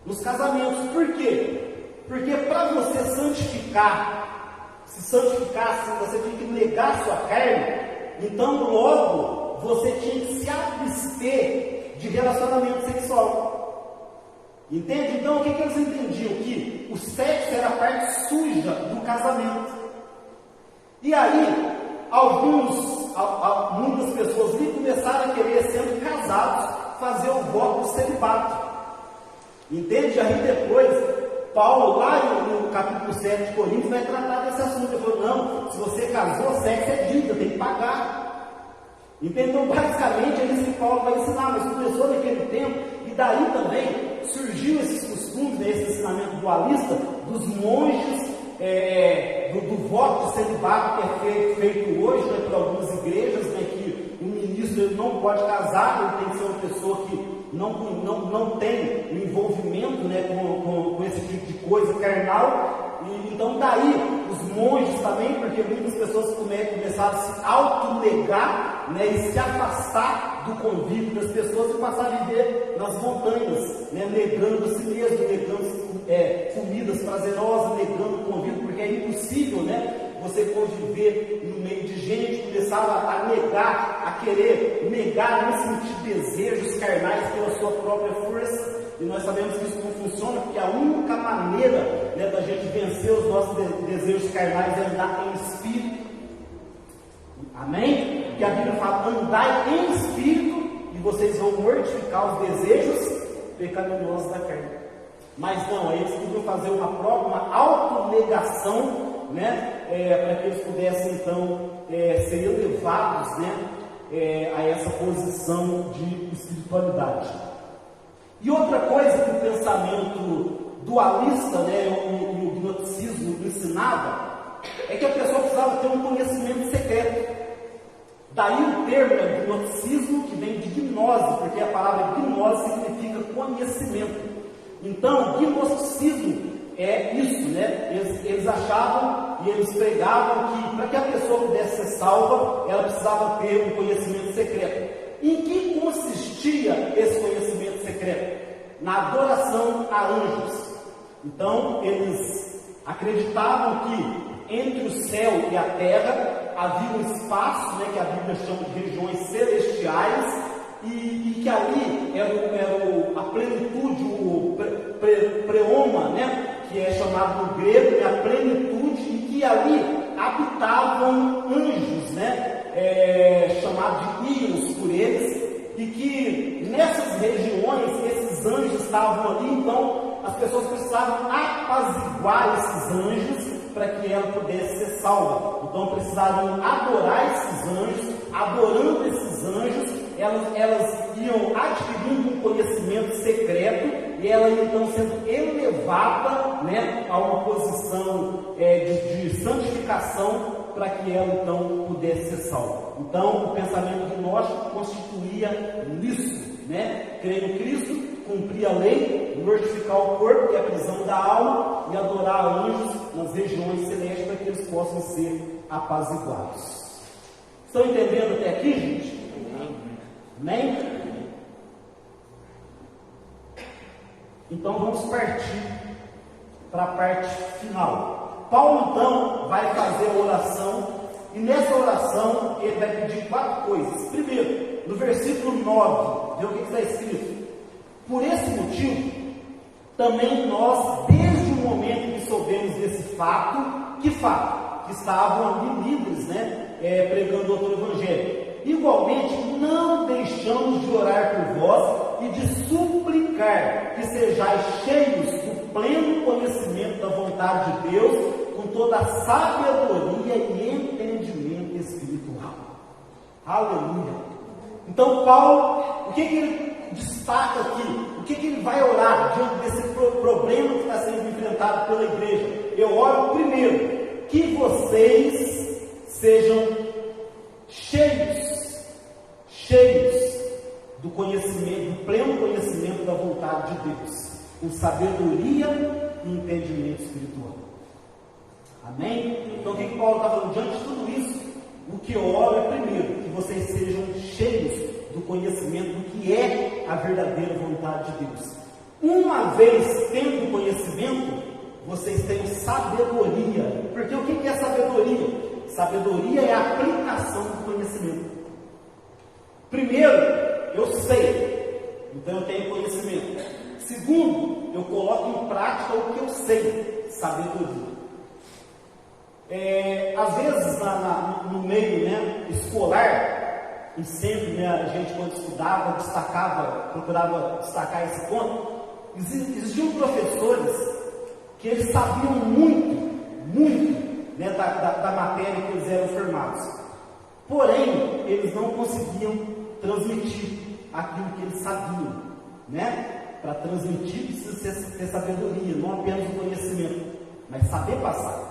Nos casamentos, por quê? Porque para você se santificar, você tem que negar sua carne, então logo você tinha que se abster de relacionamento sexual. Entende? Então o que eles entendiam? Que o sexo era a parte suja do casamento. E aí, muitas pessoas ali começaram a querer, sendo casados, fazer o voto do celibato. Entende? Aí depois, Paulo, lá no capítulo 7 de Coríntios, vai tratar desse assunto. Ele falou, não, se você casou, sexo é dívida, tem que pagar. Entende? Então, basicamente, é isso que Paulo vai ensinar, mas começou naquele tempo, e daí também surgiu esses costumes, né, esse ensinamento dualista, dos monges, do voto de celibato que é feito hoje, né, por algumas igrejas, né, que o ministro ele não pode casar, ele tem que ser uma pessoa que não tem um envolvimento, né, com esse tipo de coisa carnal. E então daí os monges também, porque muitas pessoas começaram a se autonegar, né, e se afastar do convívio das pessoas e passar a viver nas montanhas, né, negando a si mesmo, negando comidas prazerosas, negando o convívio, porque é impossível, né, você conviver no meio de gente. Começava a negar, a querer negar, não sentir desejos carnais pela sua própria força. E nós sabemos que isso não funciona, porque a única maneira, né, da gente vencer os nossos desejos carnais é andar em espírito. Amém? Porque a Bíblia fala, andai em espírito e vocês vão mortificar os desejos pecaminosos da carne. Mas não, eles podiam fazer uma autonegação, né, para que eles pudessem então ser elevados, né, a essa posição de espiritualidade. E outra coisa que o pensamento dualista, né, e o gnosticismo ensinava, é que a pessoa precisava ter um conhecimento secreto. Daí o termo gnosticismo, que vem de gnose, porque a palavra gnose significa conhecimento. Então, gnosticismo é isso, né? Eles achavam e eles pregavam que para que a pessoa pudesse ser salva, ela precisava ter um conhecimento secreto. Em que consistia esse conhecimento secreto? Na adoração a anjos. Então, eles acreditavam que entre o céu e a terra havia um espaço, né, que a Bíblia chama de regiões celestiais, e que ali era a plenitude, o preoma, né, que é chamado no grego, a plenitude, e que ali habitavam anjos, né, chamados de íons por eles, e que nessas regiões esses anjos estavam ali. Então as pessoas precisavam apaziguar esses anjos para que ela pudesse ser salva. Então precisavam adorar esses anjos. Adorando esses anjos, elas iam adquirindo um conhecimento secreto, e ela então sendo elevada, né, a uma posição de santificação, para que ela então pudesse ser salva. Então o pensamento gnóstico constituía nisso, né? Crer em Cristo, cumprir a lei, mortificar o corpo, que é a prisão da alma, e adorar anjos nas regiões celestes, para que eles possam ser apaziguados. Estão entendendo até aqui, gente? Amém? Então vamos partir para a parte final. Paulo então vai fazer a oração, e nessa oração ele vai pedir 4 coisas. Primeiro, no versículo 9, vê o que está escrito: por esse motivo, também nós, desde o momento que soubemos desse fato, que fato? Que estavam ali livres, né, pregando outro evangelho. Igualmente, não deixamos de orar por vós e de suplicar que sejais cheios do pleno conhecimento da vontade de Deus, com toda a sabedoria e entendimento espiritual. Aleluia! Então Paulo, o que ele destaca aqui? O que ele vai orar diante desse problema que está sendo enfrentado pela igreja? Eu oro primeiro, que vocês sejam cheios do conhecimento, do pleno conhecimento da vontade de Deus, com sabedoria e entendimento espiritual. Amém? Então o que Paulo está falando? Diante de tudo isso, o que eu oro é primeiro, que vocês sejam cheios do conhecimento do que é a verdadeira vontade de Deus. Uma vez tendo conhecimento, vocês tenham sabedoria. Porque o que é sabedoria? Sabedoria é a aplicação do conhecimento. Primeiro, eu sei, então eu tenho conhecimento. Segundo, eu coloco em prática o que eu sei, sabedoria. Às vezes no meio, né, escolar, e sempre, né, a gente quando estudava, procurava destacar esse ponto, existiam professores que eles sabiam muito, né, da matéria que eles eram formados. Porém, eles não conseguiam transmitir aquilo que eles sabiam, né? Para transmitir precisa ter sabedoria, não apenas o conhecimento, mas saber passar.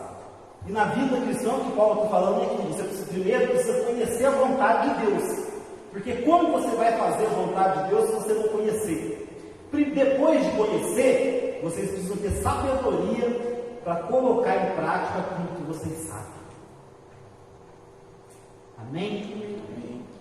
E na vida cristã, o que Paulo está falando é que você primeiro precisa conhecer a vontade de Deus. Porque como você vai fazer a vontade de Deus se você não conhecer? Depois de conhecer, vocês precisam ter sabedoria para colocar em prática aquilo que vocês sabem. Amém?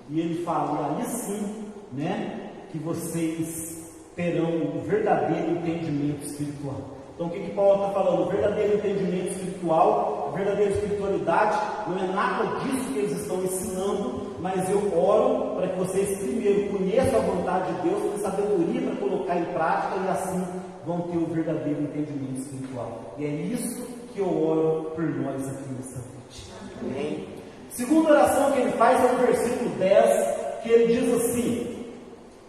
E ele fala, aí sim, né, que vocês terão o verdadeiro entendimento espiritual. Então o que Paulo está falando? O verdadeiro entendimento espiritual, a verdadeira espiritualidade, não é nada disso que eles estão ensinando, mas eu oro para que vocês primeiro conheçam a vontade de Deus, tenham sabedoria para colocar em prática, e assim vão ter o verdadeiro entendimento espiritual. E é isso que eu oro por nós aqui nessa noite. Amém? Segunda oração que ele faz é no versículo 10, que ele diz assim: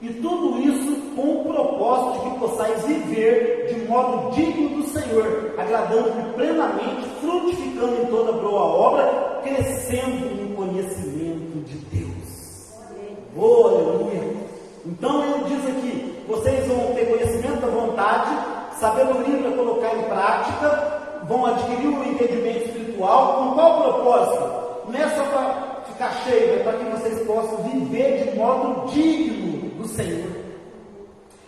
E tudo isso com o propósito de que possais viver de modo digno do Senhor, agradando-lhe plenamente, frutificando em toda boa obra, crescendo no conhecimento de Deus. Oh, aleluia! Então ele diz aqui, vocês vão ter conhecimento da vontade, sabedoria para colocar em prática, vão adquirir o entendimento espiritual. Com qual propósito? Não é só para ficar cheio, é para que vocês possam viver de modo digno do Senhor,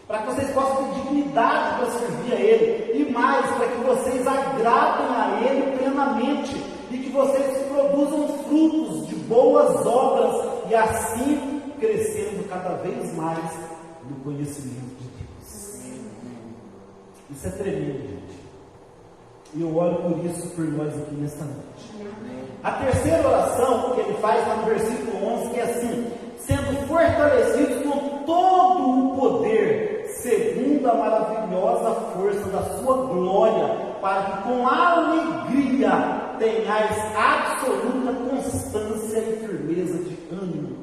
para que vocês possam ter dignidade para servir a Ele, e mais, para que vocês agradem a Ele plenamente, e que vocês produzam frutos de boas obras, e assim crescendo cada vez mais no conhecimento de Deus. Isso é tremendo, gente. E eu oro por isso por nós aqui nesta noite. A terceira oração que ele faz lá no versículo 11, que é assim: sendo fortalecidos com todo o poder, segundo a maravilhosa força da sua glória, para que com alegria tenhais absoluta constância e firmeza de ânimo.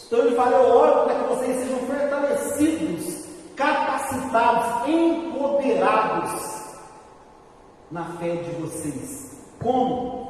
Então ele fala: eu oro para que vocês sejam fortalecidos, capacitados, empoderados na fé de vocês. Como?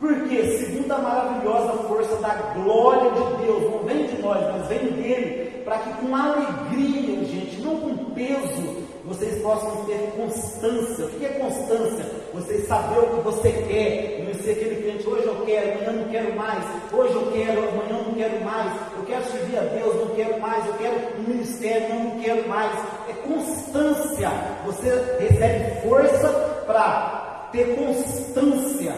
Porque, segundo a maravilhosa força da glória de Deus, não vem de nós, mas vem dele, para que com alegria, gente, não com peso, vocês possam ter constância. O que é constância? Você saber o que você quer, não ser aquele crente: hoje eu quero, amanhã não quero mais, hoje eu quero, amanhã não quero mais, eu quero servir a Deus, não quero mais, eu quero um ministério, não quero mais. É constância. Você recebe força para ter constância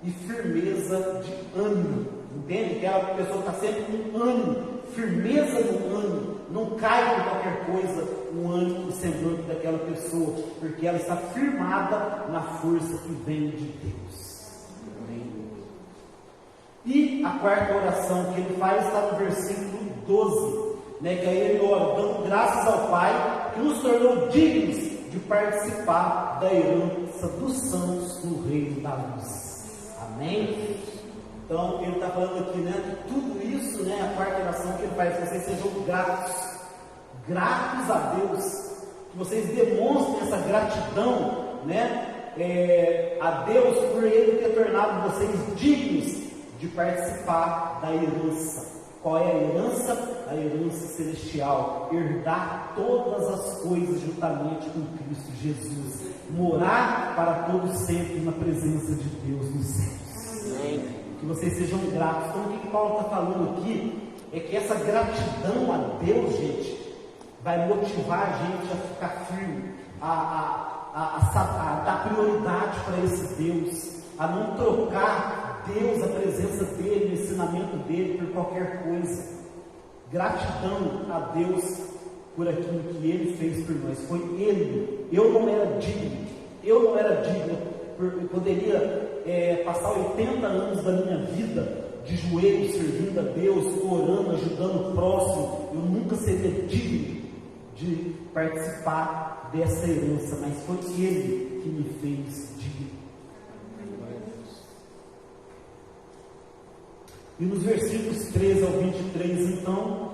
e firmeza de ânimo, entende? Aquela pessoa está sempre com ânimo, firmeza no ânimo, não cai por qualquer coisa o ânimo do semblante daquela pessoa, porque ela está firmada na força que vem de Deus. E a quarta oração que ele faz está no versículo 12, né, que aí ele ora, dando graças ao Pai, que nos tornou dignos de participar da herança dos santos no reino da luz. Amém? Então ele está falando aqui, né, de tudo isso, né, a quarta oração que ele faz: que vocês sejam gratos a Deus, que vocês demonstrem essa gratidão, né, a Deus por Ele ter tornado vocês dignos de participar da herança. Qual é a herança? A herança celestial, herdar todas as coisas juntamente com Cristo Jesus, morar para todo sempre na presença de Deus nos céus. Que vocês sejam gratos. Então o que Paulo está falando aqui é que essa gratidão a Deus, gente, vai motivar a gente a ficar firme, a dar prioridade para esse Deus, a não trocar Deus, a presença dele, o ensinamento dele por qualquer coisa. Gratidão a Deus por aquilo que ele fez por nós. Foi ele. Eu não era digno, eu poderia passar 80 anos da minha vida de joelhos servindo a Deus, orando, ajudando o próximo. Eu nunca seria digno de participar dessa herança, mas foi ele que me fez digno. E nos versículos 13 ao 23, então,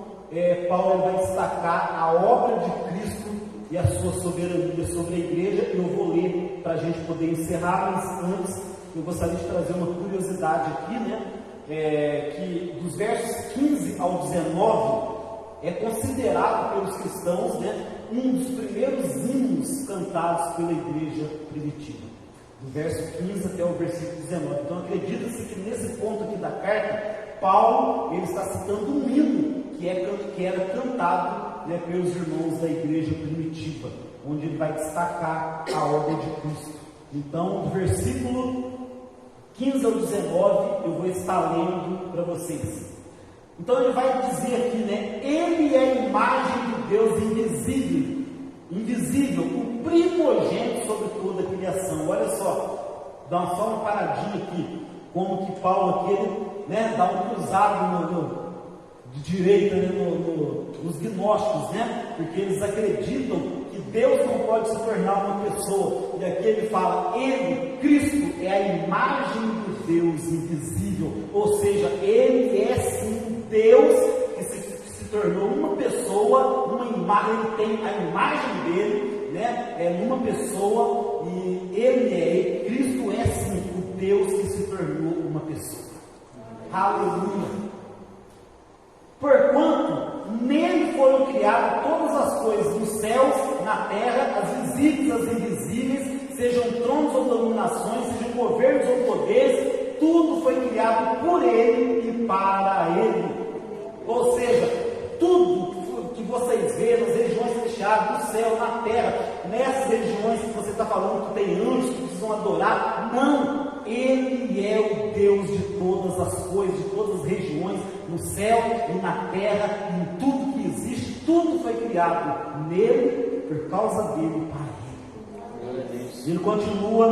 Paulo vai destacar a obra de Cristo e a sua soberania sobre a igreja. E eu vou ler para a gente poder encerrar, mas antes eu gostaria de trazer uma curiosidade aqui, né? Que dos versos 15 ao 19 é considerado pelos cristãos, né, um dos primeiros hinos cantados pela igreja primitiva. Do verso 15 até o versículo 19. Então acredita-se que nesse ponto aqui da carta, Paulo ele está citando um hino que era cantado, né, pelos irmãos da igreja primitiva, onde ele vai destacar a obra de Cristo. Então, do versículo 15 ao 19, eu vou estar lendo para vocês. Então ele vai dizer aqui, né, ele é a imagem de Deus invisível, o primogênito sobre toda a criação. Olha só, dá só uma paradinha aqui, como que Paulo aqui, ele, né, dá um cruzado de direita, né, nos gnósticos, né, porque eles acreditam que Deus não pode se tornar uma pessoa, e aqui ele fala, ele, Cristo, é a imagem de Deus invisível, ou seja, ele é sim Deus que se tornou uma pessoa, uma imagem, ele tem a imagem dele, né? Numa pessoa, e Cristo é sim o Deus que se tornou uma pessoa. Aleluia! Porquanto nele foram criadas todas as coisas, nos céus, na terra, as visíveis, as invisíveis, sejam tronos ou dominações, sejam governos ou poderes, tudo foi criado por ele e para ele. Ou seja, tudo que vocês veem nas regiões fechadas, no céu, na terra, nessas regiões que você está falando que tem anjos que precisam adorar, não, ele é o Deus de todas as coisas, de todas as regiões, no céu e na terra, em tudo que existe, tudo foi criado nele, por causa dele, para ele. Ele continua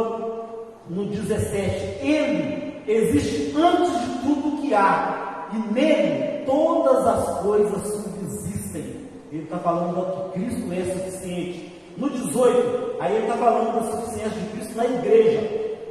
no 17, ele existe antes de tudo que há, e nele todas as coisas subsistem. Ele está falando que Cristo é suficiente. No 18, aí ele está falando da suficiência de Cristo na igreja,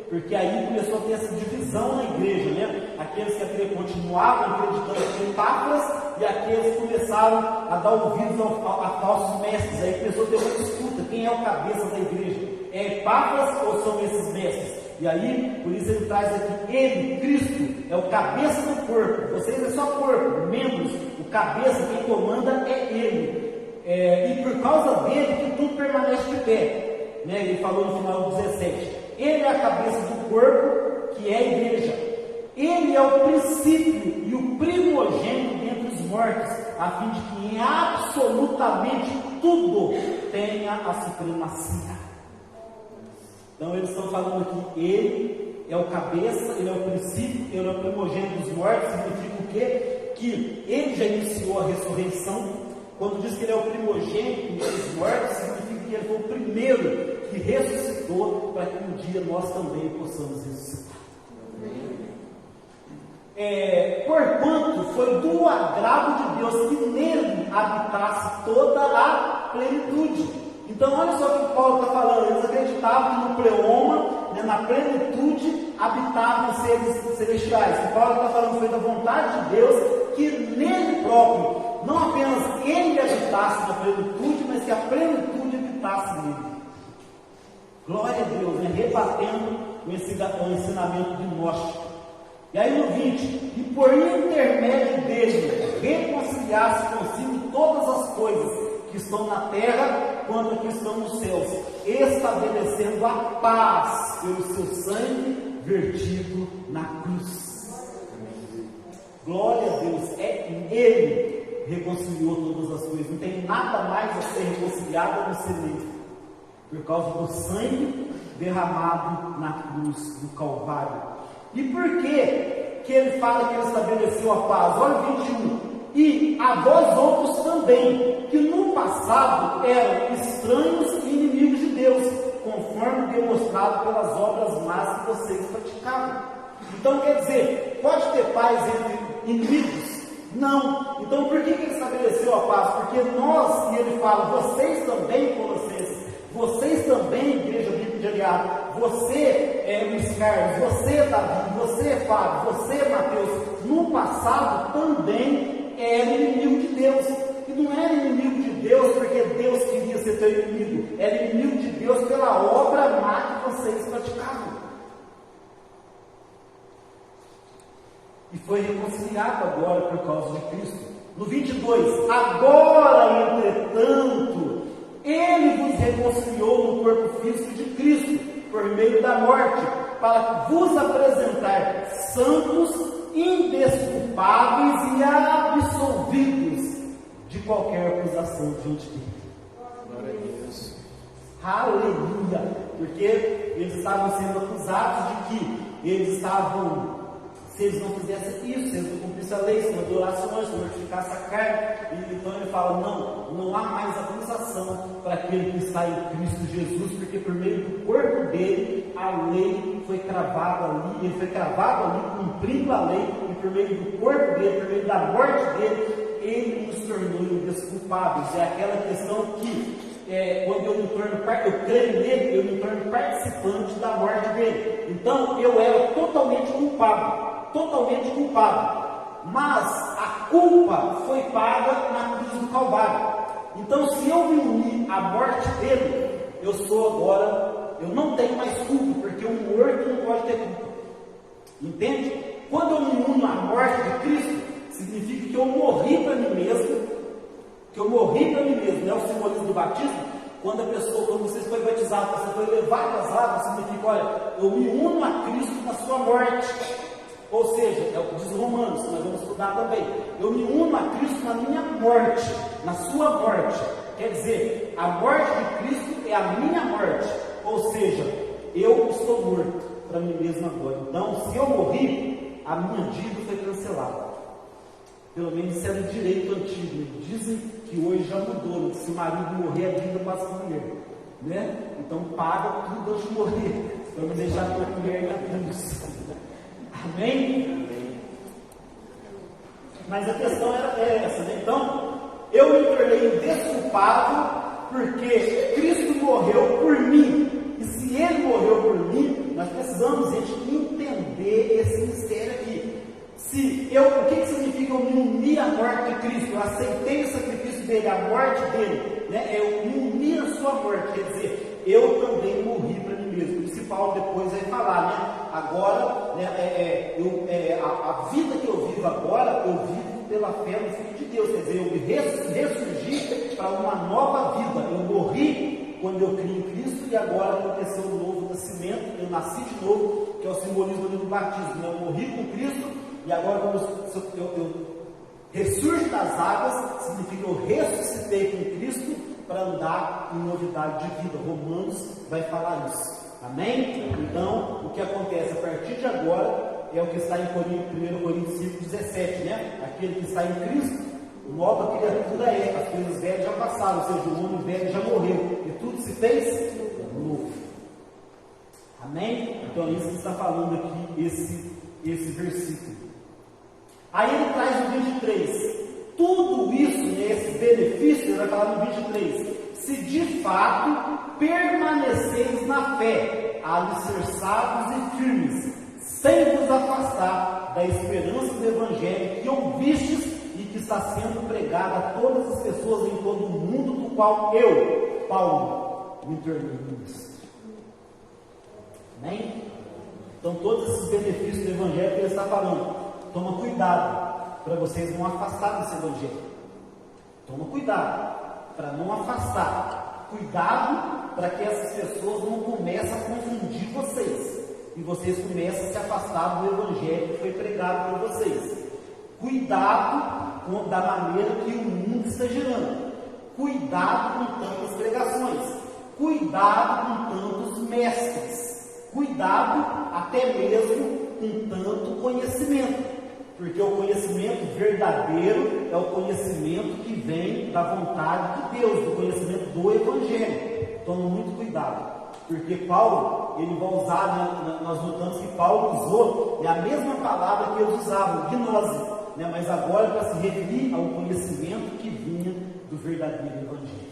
porque aí começou a ter essa divisão na igreja, né? Aqueles que continuavam acreditando em Epáfras e aqueles que começaram a dar ouvidos a falsos mestres. Aí começou a ter uma disputa: quem é o cabeça da igreja? É Epáfras ou são esses mestres? E aí, por isso ele traz aqui, ele, Cristo, é o cabeça do corpo. Vocês é só corpo, membros, o cabeça, quem comanda é ele. E por causa dele que tudo permanece de pé, né? Ele falou no final do 17, ele é a cabeça do corpo, que é a igreja. Ele é o princípio e o primogênito dentre os mortos, a fim de que em absolutamente tudo tenha a supremacia. Então eles estão falando aqui, ele é o cabeça, ele é o princípio, ele é o primogênito dos mortos. Significa o quê? Que ele já iniciou a ressurreição. Quando diz que ele é o primogênito dos mortos, significa que ele foi o primeiro que ressuscitou, para que um dia nós também possamos ressuscitar. Porquanto foi do agrado de Deus que nele habitasse toda a plenitude. Então olha só o que Paulo está falando. Eles acreditavam que no pleoma, né, na plenitude, habitavam seres celestiais. O Paulo está falando foi da vontade de Deus que nele próprio, não apenas ele habitasse na plenitude, mas que a plenitude habitasse nele. Glória a Deus, né? Rebatendo o ensinamento gnóstico. E aí no 20, e por intermédio dele reconciliar-se consigo todas as coisas que estão na terra quanto que estão nos céus, estabelecendo a paz pelo seu sangue vertido na cruz. Glória a Deus, ele reconciliou todas as coisas, não tem nada mais a ser reconciliado a não ser ele, por causa do sangue derramado na cruz do Calvário. E por que ele fala que ele estabeleceu a paz? Olha o 21. E a vós outros também, que no passado eram estranhos e inimigos de Deus, conforme demonstrado pelas obras más que vocês praticavam. Então quer dizer, pode ter paz entre inimigos? Não. Então por que ele estabeleceu a paz? Porque nós, e ele fala, vocês também, Colossenses, vocês também, Igreja Bíblica de Aliado, você Luiz Carlos, você Davi, você Fábio, você Mateus, no passado também era inimigo de Deus. E não era inimigo de Deus porque Deus queria ser teu inimigo, era inimigo de Deus pela obra má que vocês praticavam. E foi reconciliado agora por causa de Cristo. No 22, agora, entretanto, ele vos reconciliou no corpo físico de Cristo, por meio da morte, para vos apresentar santos, indesculpáveis e absolvidos de qualquer acusação diante dele. Glória a Deus. Aleluia! Porque eles estavam sendo acusados de que eles estavam, se eles não fizessem isso, se eles não cumprissem a lei, se não adorassem o anjo, se não mortificassem a carne. E então ele fala, não há mais acusação para aquele que está em Cristo Jesus, porque por meio do corpo dele, a lei foi cravada ali, ele foi cravado ali, cumprindo a lei, e por meio do corpo dele, por meio da morte dele, ele nos tornou indesculpáveis. É aquela questão que, quando eu creio nele, eu me torno participante da morte dele. Então eu era totalmente culpado, mas a A culpa foi paga na cruz do Calvário. Então, se eu me unir à morte dele, eu sou agora, eu não tenho mais culpa, porque um morto não pode ter culpa. Entende? Quando eu me uno à morte de Cristo, significa que eu morri para mim mesmo, né? O simbolismo do batismo, quando você foi batizado, você foi levado às águas, significa, olha, eu me uno a Cristo na sua morte. Ou seja, é o que diz Romanos, que nós vamos estudar também. Eu me uno a Cristo na minha morte, na sua morte. Quer dizer, a morte de Cristo é a minha morte. Ou seja, eu estou morto para mim mesmo agora. Então, se eu morri, a minha dívida foi cancelada. Pelo menos isso era o direito antigo. Dizem que hoje já mudou, né? Se o marido morrer, a dívida passa para a mulher, né? Então paga tudo antes de morrer, para não deixar a tua mulher na cruz. Amém? Mas a questão era essa, né? Então, eu me tornei desculpado porque Cristo morreu por mim. E se Ele morreu por mim, nós precisamos, gente, entender esse mistério aqui. O que significa eu me unir à morte de Cristo? Eu aceitei o sacrifício dele, a morte dele, né? Eu me uni à sua morte, quer dizer, eu também morri para mim mesmo. Por isso que Paulo depois vai falar, né? Agora, né, a vida que eu vivo agora, eu vivo pela fé no Filho de Deus, quer dizer, eu me ressurgi para uma nova vida. Eu morri quando eu criei em Cristo e agora aconteceu um novo nascimento, eu nasci de novo, que é o simbolismo do batismo, né? Eu morri com Cristo. E agora, quando eu ressurjo das águas, significa que eu ressuscitei com Cristo para andar em novidade de vida. Romanos vai falar isso. Amém? Então, o que acontece a partir de agora é o que está em 1 Coríntios 5,17, né? Aquele que está em Cristo, nova criatura é. As coisas velhas já passaram, ou seja, o homem velho já morreu. E tudo se fez novo. Amém? Então, é isso que está falando aqui, esse versículo. Aí ele traz o 23. Tudo isso, né, esse benefício, ele vai falar no 23. Se de fato permaneceis na fé, alicerçados e firmes, sem vos afastar da esperança do Evangelho que ouvistes e que está sendo pregado a todas as pessoas em todo o mundo, do qual eu, Paulo, me tornei ministro. Amém? Então, todos esses benefícios do Evangelho que ele está falando. Toma cuidado para vocês não afastar desse Evangelho. Toma cuidado para não afastar. Cuidado para que essas pessoas não comecem a confundir vocês. E vocês comecem a se afastar do Evangelho que foi pregado por vocês. Cuidado da maneira que o mundo está girando. Cuidado com tantas pregações. Cuidado com tantos mestres. Cuidado até mesmo com tanto conhecimento. Porque o conhecimento verdadeiro é o conhecimento que vem da vontade de Deus, do conhecimento do Evangelho. Tome muito cuidado, porque Paulo, ele vai usar, nós notamos que Paulo usou a mesma palavra que eles usavam, gnose, né? Mas agora para se referir ao conhecimento que vinha do verdadeiro Evangelho.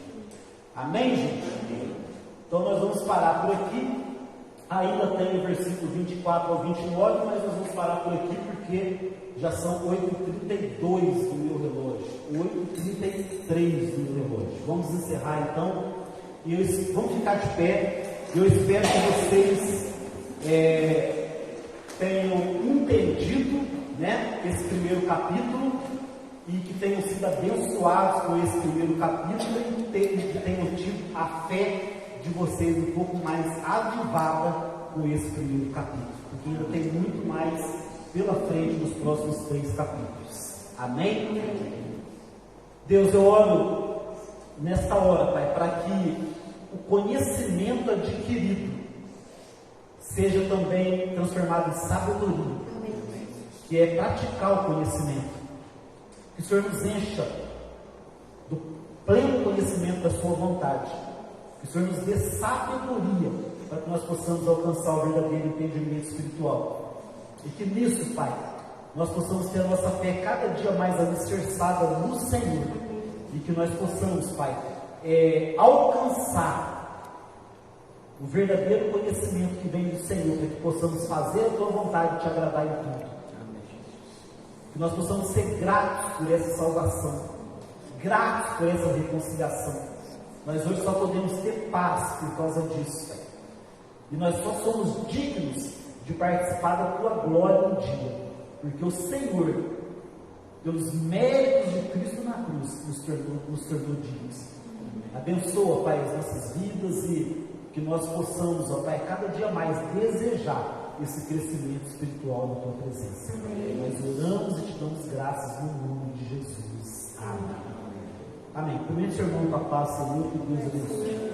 Amém, gente? Então nós vamos parar por aqui. Ainda tem o versículo 24 ao 29, mas nós vamos parar por aqui porque já são 8h32 do meu relógio, 8h33 do meu relógio. Vamos encerrar então, vamos ficar de pé. Eu espero que vocês tenham entendido, né, esse primeiro capítulo e que tenham sido abençoados com esse primeiro capítulo e que tenham tido a fé de vocês um pouco mais avivada com esse primeiro capítulo, porque ainda tem muito mais pela frente nos próximos 3 capítulos. Amém? Deus, eu oro nesta hora, Pai, para que o conhecimento adquirido seja também transformado em sabedoria, que é praticar o conhecimento. Que o Senhor nos encha do pleno conhecimento da sua vontade. Que o Senhor nos dê sabedoria para que nós possamos alcançar o verdadeiro entendimento espiritual. E que nisso, Pai, nós possamos ter a nossa fé cada dia mais alicerçada no Senhor. E que nós possamos, Pai, alcançar o verdadeiro conhecimento que vem do Senhor, para que possamos fazer a Tua vontade e Te agradar em tudo. Que nós possamos ser gratos por essa salvação, gratos por essa reconciliação. Nós hoje só podemos ter paz por causa disso, Pai. E nós só somos dignos de participar da Tua glória um dia, porque o Senhor, pelos méritos de Cristo na cruz, nos tornou dignos. Abençoa, Pai, as nossas vidas e que nós possamos, ó Pai, cada dia mais desejar esse crescimento espiritual na Tua presença. Nós oramos e te damos graças no nome de Jesus. Amém. Amém. Comente, irmão, com a paz, Senhor, que Deus abençoe.